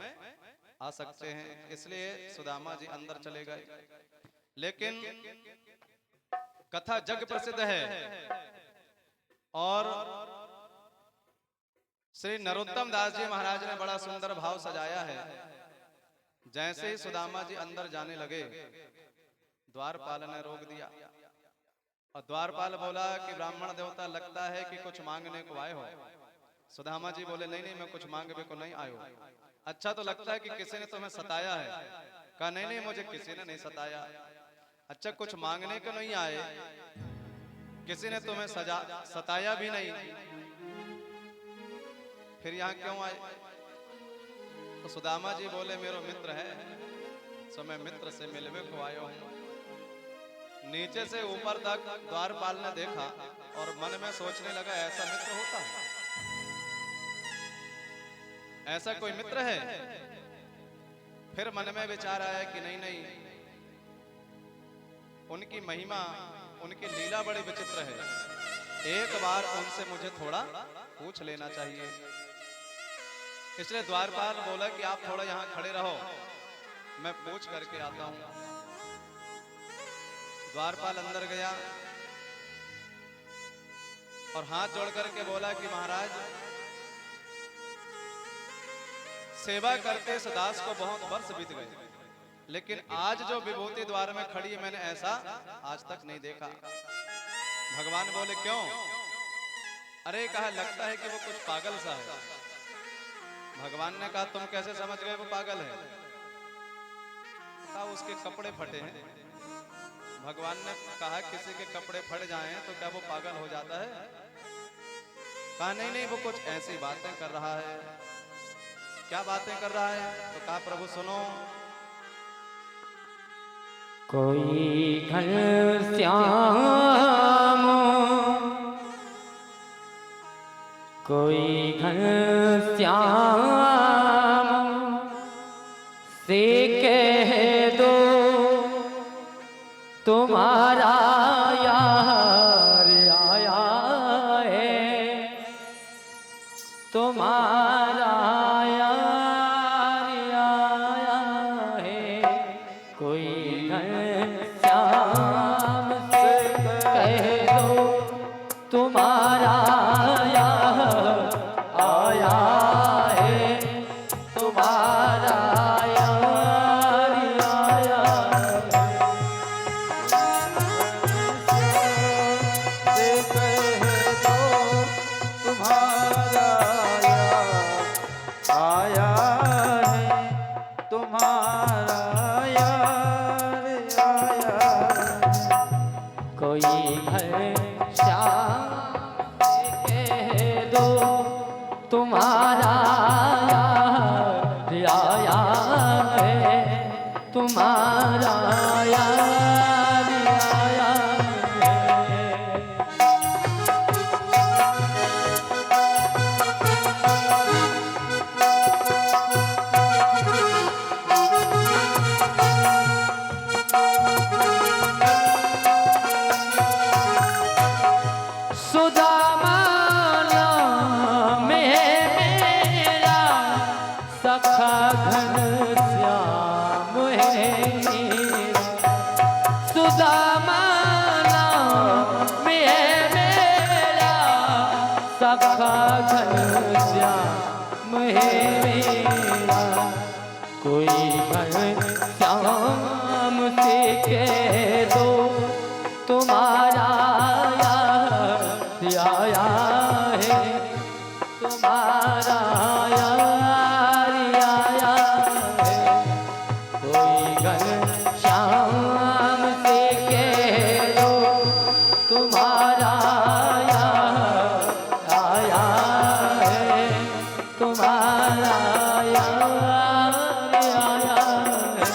[SPEAKER 1] आ सकते हैं। इसलिए सुदामा जी अंदर चले गए। लेकिन कथा जग प्रसिद्ध है और श्री नरोत्तम दास जी महाराज ने बड़ा सुंदर भाव सजाया है। जैसे ही सुदामा जी अंदर जाने लगे, द्वारपाल ने रोक दिया और द्वारपाल बोला कि ब्राह्मण देवता लगता है कि कुछ मांगने को आए हो। सुदामा जी बोले, नहीं नहीं मैं कुछ मांगने को नहीं आयो। अच्छा तो लगता है कि किसी ने तुम्हें सताया है। कहा, नहीं नहीं मुझे किसी ने नहीं सताया। अच्छा कुछ मांगने को नहीं आए, किसी ने तुम्हें सताया भी नहीं, फिर यहाँ क्यों आए? तो सुदामा जी बोले, मेरो मित्र है, सो मैं मित्र से मिलवे को आयो हूँ। नीचे से ऊपर तक द्वारपाल ने देखा और मन में सोचने लगा, ऐसा मित्र होता है? ऐसा कोई मित्र है? फिर मन में विचार आया कि नहीं नहीं, उनकी महिमा उनकी लीला बड़ी विचित्र है, एक बार उनसे मुझे थोड़ा पूछ लेना चाहिए। इसलिए द्वारपाल बोला कि आप थोड़ा यहाँ खड़े रहो, मैं पूछ करके आता हूँ। द्वारपाल अंदर गया और हाथ जोड़ करके बोला कि महाराज, सेवा करते इस दास को बहुत वर्ष बीत गए, लेकिन आज जो विभूति द्वार में खड़ी है मैंने ऐसा आज तक नहीं देखा। भगवान बोले, क्यों? अरे कहा, लगता है कि वो कुछ पागल सा है। भगवान ने कहा, तुम कैसे समझ गए वो पागल है? कहा, उसके कपड़े फटे हैं। भगवान ने कहा, किसी के कपड़े फट जाएं तो क्या वो पागल हो जाता है? कहा, नहीं नहीं वो कुछ ऐसी बातें कर रहा है। क्या बातें कर रहा है? तो कहा, प्रभु सुनो।
[SPEAKER 3] कोई घनश्याम, कोई घनश्याम से कह दो तुम्हारा यार आया है, तुम्हारा यार आया है। कोई घनश्याम से कह दो तुम्हारा यार आया है, तुम्हारा यार आया है।
[SPEAKER 2] से कह दो तुम्हारा यार आया है, तुम्हारा यार आया है।
[SPEAKER 3] कोई घनश्याम से कह दो तुम्हारा यार आया है, तुम्हारा यार आया है। सुदामा नाम है मेरा सखा घनश्याम है मेरा कोई घनश्याम से कह दो तुम्हारा यार आया है तुम्हारा यार आया है कोई घनश्याम से कह दो तुम्हारा यार आया है तुम्हारा यार आया है।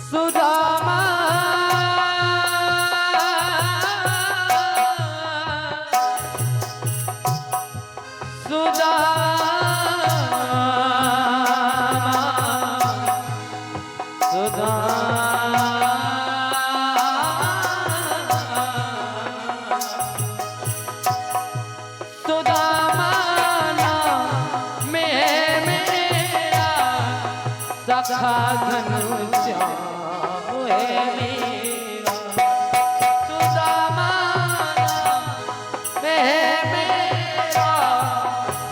[SPEAKER 3] सुदामा सुदामा नाम है मेरा सखा घनश्याम है मेरा सुदामा नाम है मेरा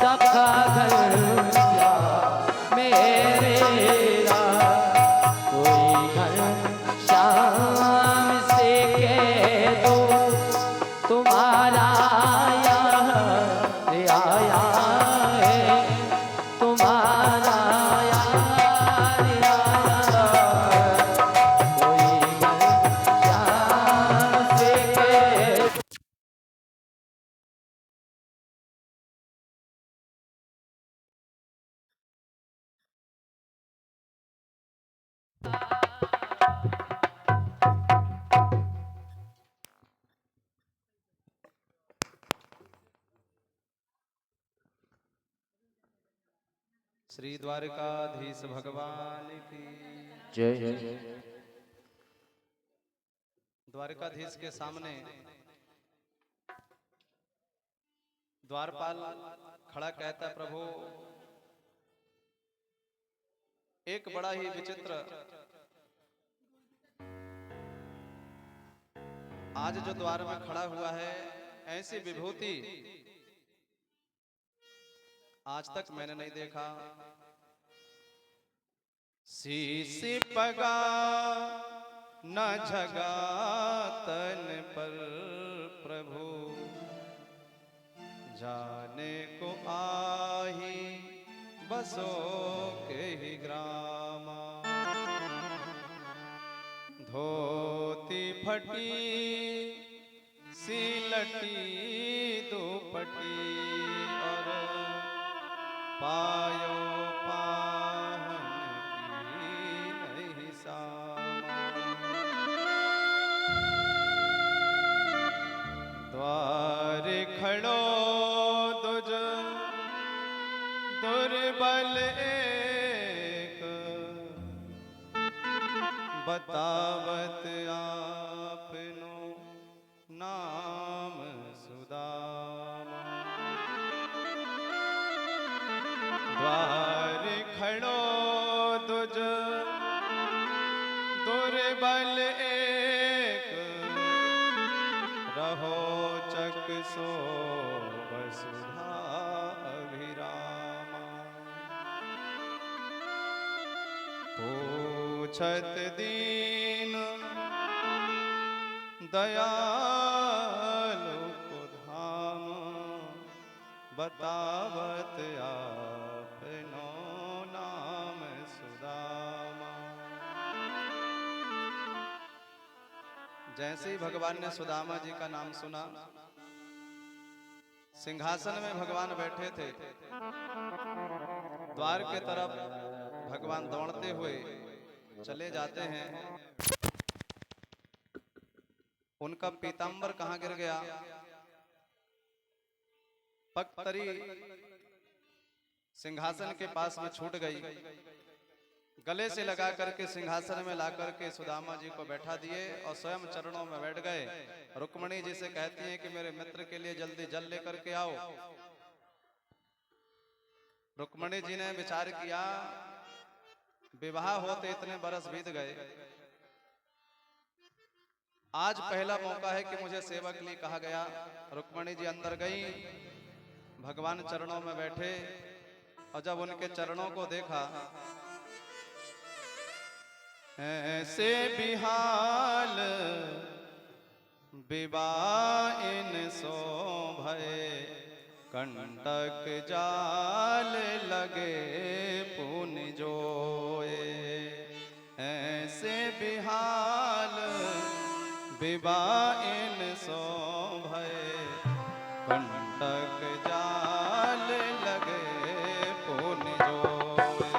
[SPEAKER 3] सखा घनश्याम है मेरा कोई घनश्याम से कह दो तुम्हारा यार आया है तुम्हारा यार आया है कोई घनश्याम से कह
[SPEAKER 1] श्री द्वारकाधीश भगवान की
[SPEAKER 2] जय।
[SPEAKER 1] द्वारकाधीश के सामने द्वारपाल खड़ा कहता है, प्रभु एक बड़ा ही विचित्र आज जो द्वार में खड़ा हुआ है, ऐसी विभूति आज तक मैंने नहीं देखा। शीश पगा न झगा तन पर प्रभु जाने को आही बसो के ही ग्रामा धोती फटी सिलटी दुपटी और पायो पाहन की नहीं सामा द्वार खड़ो दुज दुर्बल एक बतावत आपनो नाम सुदामा द्वार खड़ो दुज दुर्बल एक रहो चक सो वसुधा अभिरामा पूछत दीन दयालु को धाम बतावत आपनो नाम सुदामा जैसे ही भगवान ने सुदामा जी का नाम सुना, सिंहासन में भगवान बैठे थे, द्वार के तरफ भगवान दौड़ते हुए चले जाते हैं। उनका पीतांबर कहां गिर गया? पगतरी सिंहासन के पास में छूट गई। गले से लगा करके सिंहासन में ला करके सुदामा जी को बैठा दिए और स्वयं चरणों में बैठ गए। रुक्मणी जी से कहती हैं कि मेरे मित्र के लिए जल्दी जल लेकर के आओ। रुक्मणी जी ने विचार किया, विवाह होते इतने बरस बीत गए, आज पहला मौका है कि मुझे सेवा के लिए कहा गया। रुक्मणी जी अंदर गई, भगवान चरणों में बैठे और जब उनके चरणों को देखा, ऐसे बिहाल विवाह इन सो भय, कंटक जाल लगे पुन जोए। ऐसे बिहाल विवाह इन सो भय, कंटक जाल लगे पुन जोए।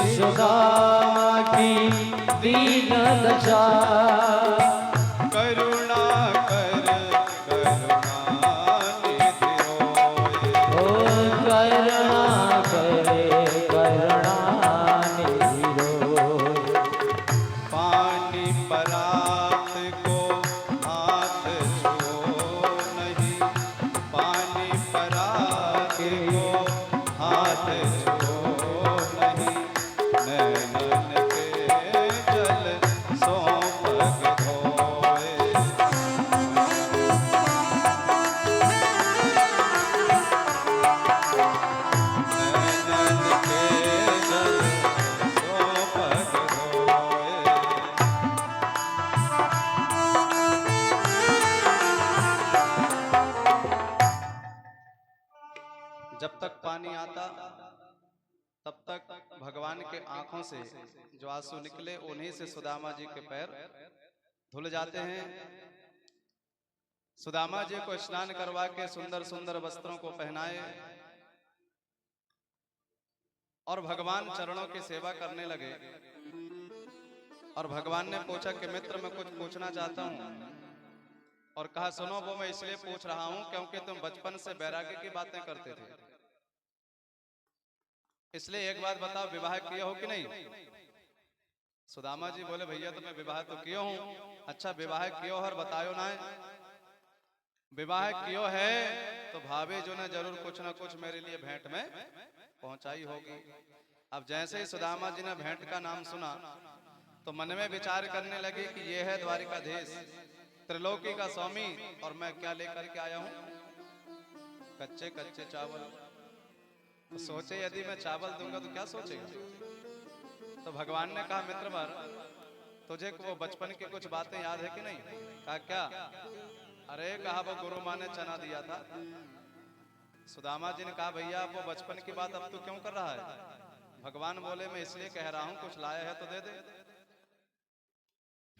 [SPEAKER 3] सुदामा की दीन दशा,
[SPEAKER 1] करुणा कर करुणा निधि होए।
[SPEAKER 3] ओ करुणा करे करुणा निधि होए।
[SPEAKER 1] पानी परात को हाथ छुओ नहीं, पानी परात को हाथ छुओ नहीं, नैनन के जल सो पग धोए। नैनन के जल सो पग धोए। जब तक पानी आता तब तक भगवान के आंखों से जो आंसू निकले, उन्हीं से सुदामा जी के पैर धुल जाते हैं। सुदामा जी को स्नान करवा के सुंदर सुंदर वस्त्रों को पहनाए और भगवान चरणों की सेवा करने लगे। और भगवान ने पूछा कि मित्र, मैं कुछ पूछना चाहता हूं। और कहा, सुनो, वो मैं इसलिए पूछ रहा हूं क्योंकि तुम बचपन से वैराग्य की बातें करते थे, इसलिए एक बात बताओ, विवाह किए हो कि नहीं? सुदामा जी बोले, भैया तो मैं विवाह तो किया हूं। अच्छा, विवाह कियो और बतायो ना? विवाह कियो है तो भाभी जो ने जरूर कुछ ना कुछ मेरे लिए भेंट में पहुंचाई होगी। अब जैसे ही सुदामा जी ने भेंट का नाम सुना तो मन में विचार करने लगे कि यह है द्वारिकाधीश, त्रिलोकी का स्वामी, और मैं क्या लेकर के आया हूं? कच्चे कच्चे चावल। तो सोचे यदि मैं चावल दूंगा तो क्या सोचेगा? तो भगवान ने कहा, मित्रवर, तुझे वो बचपन की कुछ बातें याद है कि नहीं? कहा, क्या? अरे कहा, वो गुरु माँ ने चना दिया था। सुदामा जी ने कहा, भैया वो बचपन की बात अब तू क्यों कर रहा है? भगवान बोले, मैं इसलिए कह रहा हूं, कुछ लाया है तो दे दे।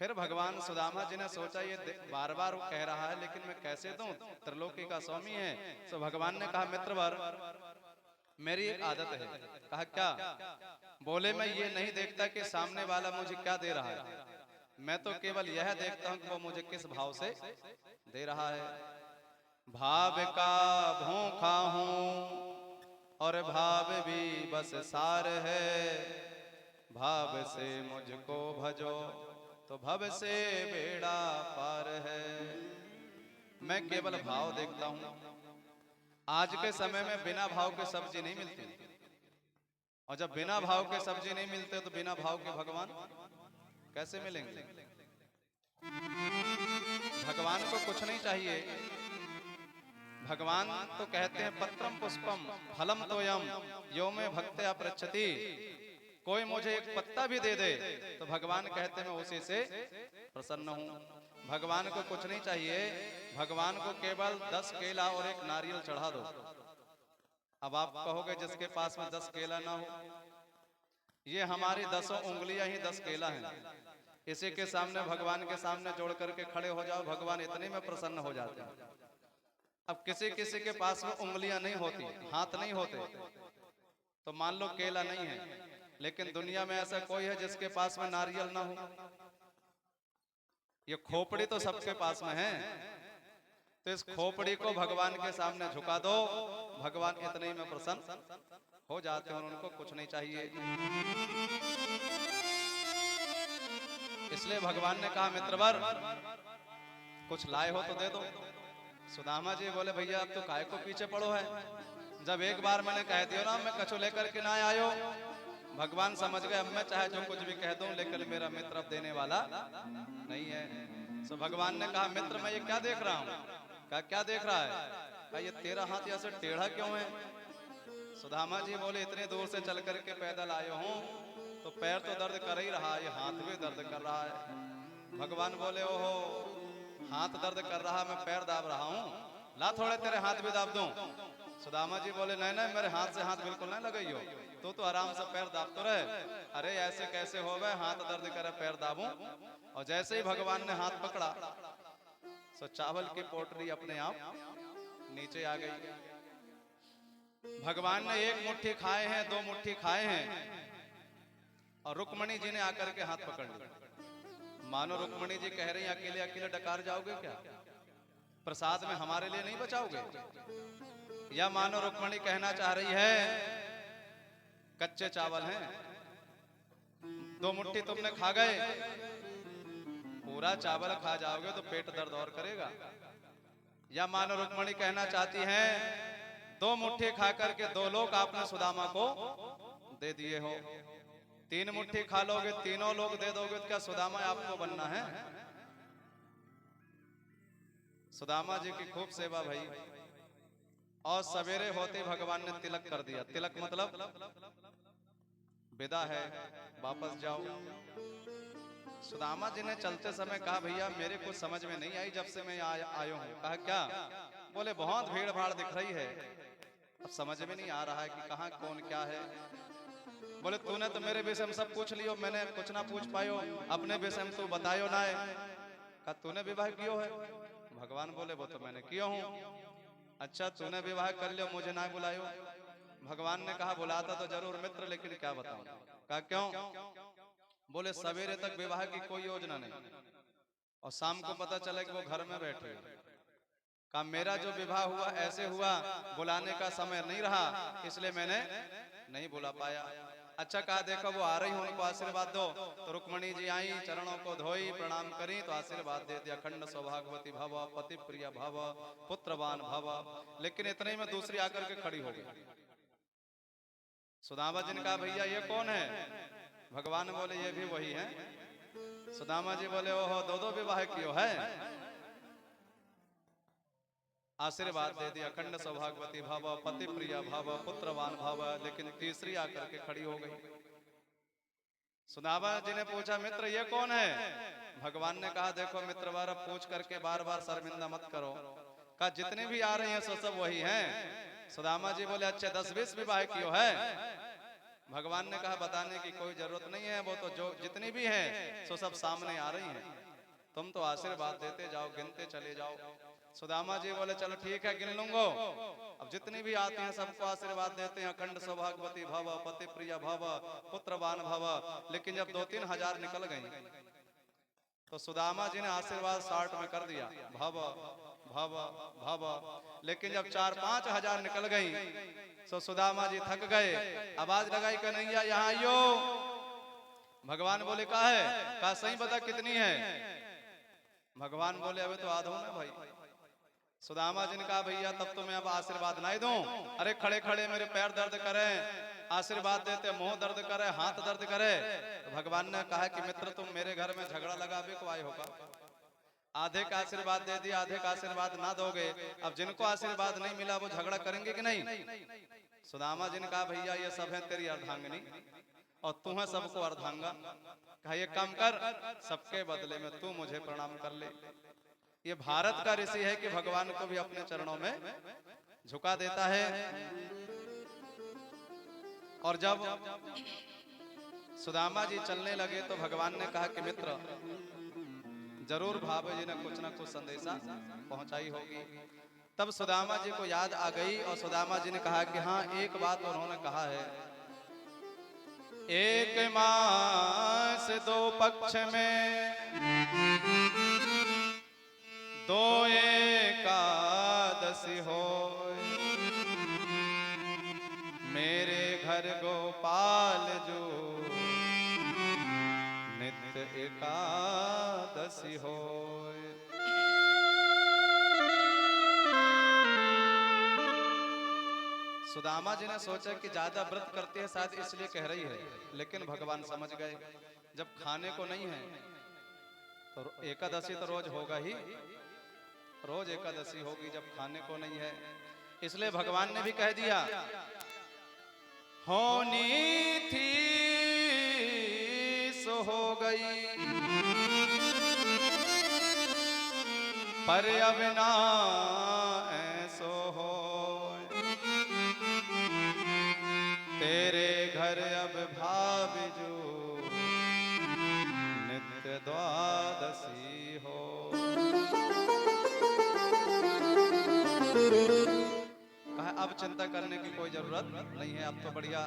[SPEAKER 1] फिर भगवान सुदामा जी ने सोचा ये बार बार कह रहा है लेकिन मैं कैसे दूं, त्रिलोकी का स्वामी है। तो भगवान ने कहा मित्रवर मेरी एक आदत है। कहा क्या? बोले मैं ये नहीं देखता कि सामने वाला मुझे क्या दे रहा है, मैं तो केवल यह देखता हूं कि वो मुझे किस भाव से दे रहा है। भाव का भूखा हूं और भाव भी बस सार है, भाव से मुझको भजो तो भव से बेड़ा पार है। मैं केवल भाव देखता हूं। आज के समय में बिना भाव के सब्जी नहीं मिलती, और जब बिना भाव के सब्जी नहीं मिलते तो बिना भाव के भगवान कैसे मिलेंगे? भगवान को कुछ नहीं चाहिए। भगवान तो कहते हैं पत्रम पुष्पम फलम तोयम यो में भक्त्या पृच्छति। कोई मुझे एक पत्ता भी दे दे तो भगवान कहते हैं मैं उसी से प्रसन्न हूं। भगवान को कुछ नहीं चाहिए। भगवान को केवल 10 केला और एक नारियल चढ़ा दो। अब आप कहोगे जिसके पास में 10 केला ना हो, ये हमारी 10 उंगलियां ही 10 केला हैं। इसी के सामने भगवान के सामने जोड़ करके खड़े हो जाओ, भगवान इतने में प्रसन्न हो जाते हैं। अब किसी किसी के पास में उंगलियां नहीं होती, हाथ नहीं होते, तो मान लो केला नहीं है। लेकिन दुनिया में ऐसा कोई है जिसके पास में नारियल ना हो? ये खोपड़ी तो सबके पास में है। तो इस खोपड़ी को भगवान के सामने झुका दो, भगवान इतने में प्रसन्न हो जाते हैं, उनको कुछ नहीं चाहिए। इसलिए भगवान ने कहा मित्रवर कुछ लाए हो तो दे दो। सुदामा जी बोले भैया अब तो काय को पीछे पड़ो है, जब एक बार मैंने कह दिया ना मैं कछु लेकर के ना आयो। भगवान समझ गए अब मैं चाहे जो कुछ भी कह दूं लेकिन मेरा मित्र अब देने वाला नहीं है। तो भगवान ने कहा मित्र मैं ये क्या देख रहा हूं? कहा क्या देख रहा है? कहा ये तेरा हाथ ऐसे टेढ़ा क्यों है? सुदामा जी बोले इतने दूर से चल करके पैदल आए हूं तो पैर तो दर्द कर ही रहा है, ये हाथ भी दर्द कर रहा है। भगवान बोले ओहो हाथ दर्द कर रहा, मैं पैर दाब रहा हूँ, ला थोड़े तेरे हाथ भी दाब दूं। सुदामा जी बोले नहीं नहीं मेरे हाथ से हाथ बिल्कुल नहीं लगाइयो, तो आराम से पैर दाब तो रहे। अरे ऐसे कैसे हो गए, हाथ दर्द करे पैर दाबूं। और जैसे ही भगवान ने हाथ पकड़ा तो चावल की पोटली अपने आप नीचे आ गई। भगवान ने एक मुट्ठी खाए हैं, 2 मुट्ठी खाए हैं, और रुक्मणी जी ने आकर के हाथ पकड़ लिया। मानो रुक्मणी जी कह रही अकेले अकेले डकार जाओगे क्या? प्रसाद में हमारे लिए नहीं बचाओगे? या मानो रुक्मणी कहना चाह रही है कच्चे चावल हैं, 2 मुट्ठी तुमने खा गए, पूरा चावल खा जाओगे तो पेट दर्द और करेगा। या मानो रुक्मणी कहना चाहती हैं 2 मुट्ठी खा करके 2 लोग आपने सुदामा को दे दिए हो, 3 मुट्ठी खा लोगे 3 लोग दे दोगे तो क्या सुदामा आपको बनना है? सुदामा जी की खूब सेवा भाई। और सवेरे होते भगवान ने तिलक कर दिया। तिलक मतलब विदा है, वापस जाओ। सुदामा जी ने चलते समय कहा भैया मेरे कुछ समझ में नहीं आई जब से मैं आया हूँ। कहा क्या? बोले बहुत भीड़ भाड़ दिख रही है, अब समझ में नहीं आ रहा है कि कहाँ कौन क्या है। बोले तूने तो मेरे विषय में सब पूछ लियो, मैंने कुछ ना पूछ पायो, अपने विषय में तू बतायो ना है। कहा तूने विवाह कियो है? भगवान बोले वो तो मैंने किया हूँ। अच्छा तूने विवाह कर लियो, मुझे ना बुलायो? भगवान ने कहा बुलाता तो जरूर मित्र, लेकिन क्या बताऊं। कहा क्यों? बोले सवेरे तक विवाह की कोई योजना नहीं, और शाम को पता चला कि वो घर में बैठे। कहा मेरा जो विवाह हुआ ऐसे हुआ, बुलाने का समय नहीं रहा, इसलिए मैंने नहीं बुला पाया। अच्छा कहा देखो वो आ रही हूं, उनको आशीर्वाद दो। तो रुक्मणी जी आई, चरणों को धोई, प्रणाम करी, तो आशीर्वाद दे दिया अखंड सौभाग्यवती भव, पति प्रिय भव, पुत्रवान भव। लेकिन इतने में दूसरी आकर के खड़ी हो गई। सुदामा जी ने कहा भैया ये कौन है? भगवान बोले ये भी वही है। सुदामा जी बोले ओहो 2 विवाह कियो है? आशीर्वाद दे दिया अखंड सौभाग्यवती भव, पति प्रिय भव, पुत्रवान भव। लेकिन तीसरी आकर के खड़ी हो गई। सुदामा जी ने पूछा मित्र ये कौन है? भगवान ने कहा देखो मित्र बार पूछ करके बार बार शर्मिंदा मत करो। कहा जितने भी आ रहे हैं सो सब वही हैं। सुदामा जी बोले अच्छे 10-20 विवाह कियो है? भगवान ने कहा बताने की कोई जरूरत नहीं है, वो तो जो जितनी भी है सो सब सामने आ रही हैं, तुम तो आशीर्वाद देते जाओ, गिनते चले जाओ। सुदामा जी बोले चलो ठीक है गिन लूंगो। अब जितनी भी आती हैं सबको आशीर्वाद देते हैं, अखंड सौभाग्यवती भव, पति प्रिय भव, पुत्रवान भव। लेकिन जब 2-3 हजार निकल गई तो सुदामा जी ने आशीर्वाद 60 में कर दिया, भव भव भव। लेकिन जब 4-5 हजार निकल गई तो सुदामा जी थक गए, आवाज लगाई कन्हैया यहाँ आइयो। भगवान बोले कहा है, कहा सही बता कितनी है। भगवान बोले अबे तो आधो में भाई। सुदामा जी ने कहा भैया तब तो मैं अब आशीर्वाद नहीं दूं। अरे खड़े खड़े मेरे पैर दर्द करे, आशीर्वाद देते मुंह दर्द करे, हाथ दर्द करे। तो भगवान ने कहा कि मित्र तुम मेरे घर में झगड़ा लगा भी को आए होगा, आधे का आशीर्वाद दे दिया, आधे का आशीर्वाद ना दोगे। अब जिनको आशीर्वाद नहीं मिला वो झगड़ा करेंगे कि नहीं। सुदामा जी ने कहा भैया ये सब है तेरी अर्धांगिनी और तू है सबको अर्धांगा। कहा ये काम कर, सबके बदले में तू मुझे प्रणाम कर ले। ये भारत का ऋषि है कि भगवान को भी अपने चरणों में झुका देता है। और जब सुदामा जी चलने लगे तो भगवान ने कहा कि मित्र जरूर भावे जी ने कुछ ना कुछ संदेशा पहुंचाई होगी। तब सुदामा जी को याद आ गई और सुदामा जी ने कहा कि हाँ एक बात उन्होंने कहा है, एक मास 2 पक्ष में 2 एकादशी हो, मेरे घर गोपाल जो नित्य एकादशी हो। सुदामा जी ने सोचा कि ज्यादा व्रत करती है शायद इसलिए कह रही है, लेकिन भगवान समझ गए जब खाने को नहीं है तो एकादशी तो रोज होगा ही, रोज एकादशी होगी जब खाने को नहीं है। इसलिए भगवान ने भी कह दिया होनी थी सो हो गई, पर अब ना ऐसो हो, तेरे घर अब भाव जो नित्य द्वादशी हो। कहा अब चिंता करने की कोई जरूरत नहीं है, अब तो बढ़िया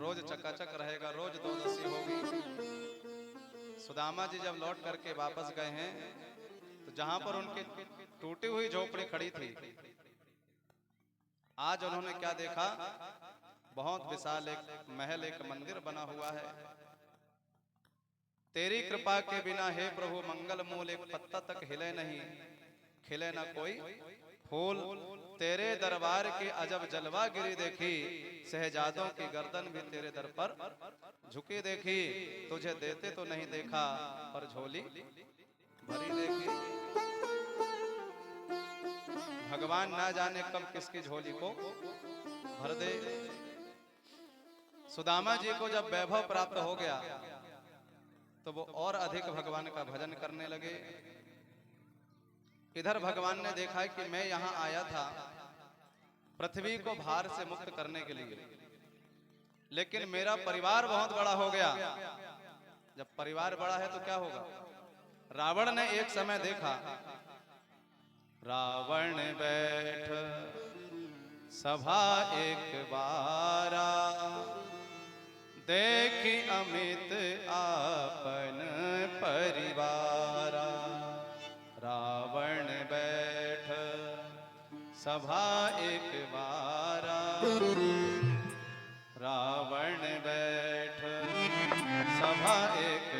[SPEAKER 1] रोज चकाचक रहेगा, रोज द्वादशी होगी। सुदामा जी जब लौट करके वापस गए हैं तो जहां पर उनकी टूटी हुई झोपड़ी खड़ी थी, आज उन्होंने क्या देखा, बहुत विशाल एक महल, एक मंदिर बना हुआ है। तेरी कृपा के बिना हे प्रभु मंगल मूल एक पत्ता तक हिले नहीं, खिले ना कोई फूल। तेरे दरबार की अजब जलवा गिरी देखी, शहजादों की गर्दन भी तेरे दर पर झुकी देखी। तुझे देते तो नहीं देखा, पर झोली भरी देखी। भगवान ना जाने कब किसकी झोली को भर दे। सुदामा जी को जब वैभव प्राप्त हो गया तो वो और अधिक भगवान का भजन करने लगे। इधर भगवान ने देखा कि मैं यहाँ आया था पृथ्वी को भार से मुक्त करने के लिए, लेकिन मेरा परिवार बहुत बड़ा हो गया। जब परिवार बड़ा है तो क्या होगा। रावण ने एक समय देखा, रावण बैठ सभा एक बारा, देखी अमित आपन परिवारा। रावण बैठ सभा एक बारा, रावण बैठ सभा एक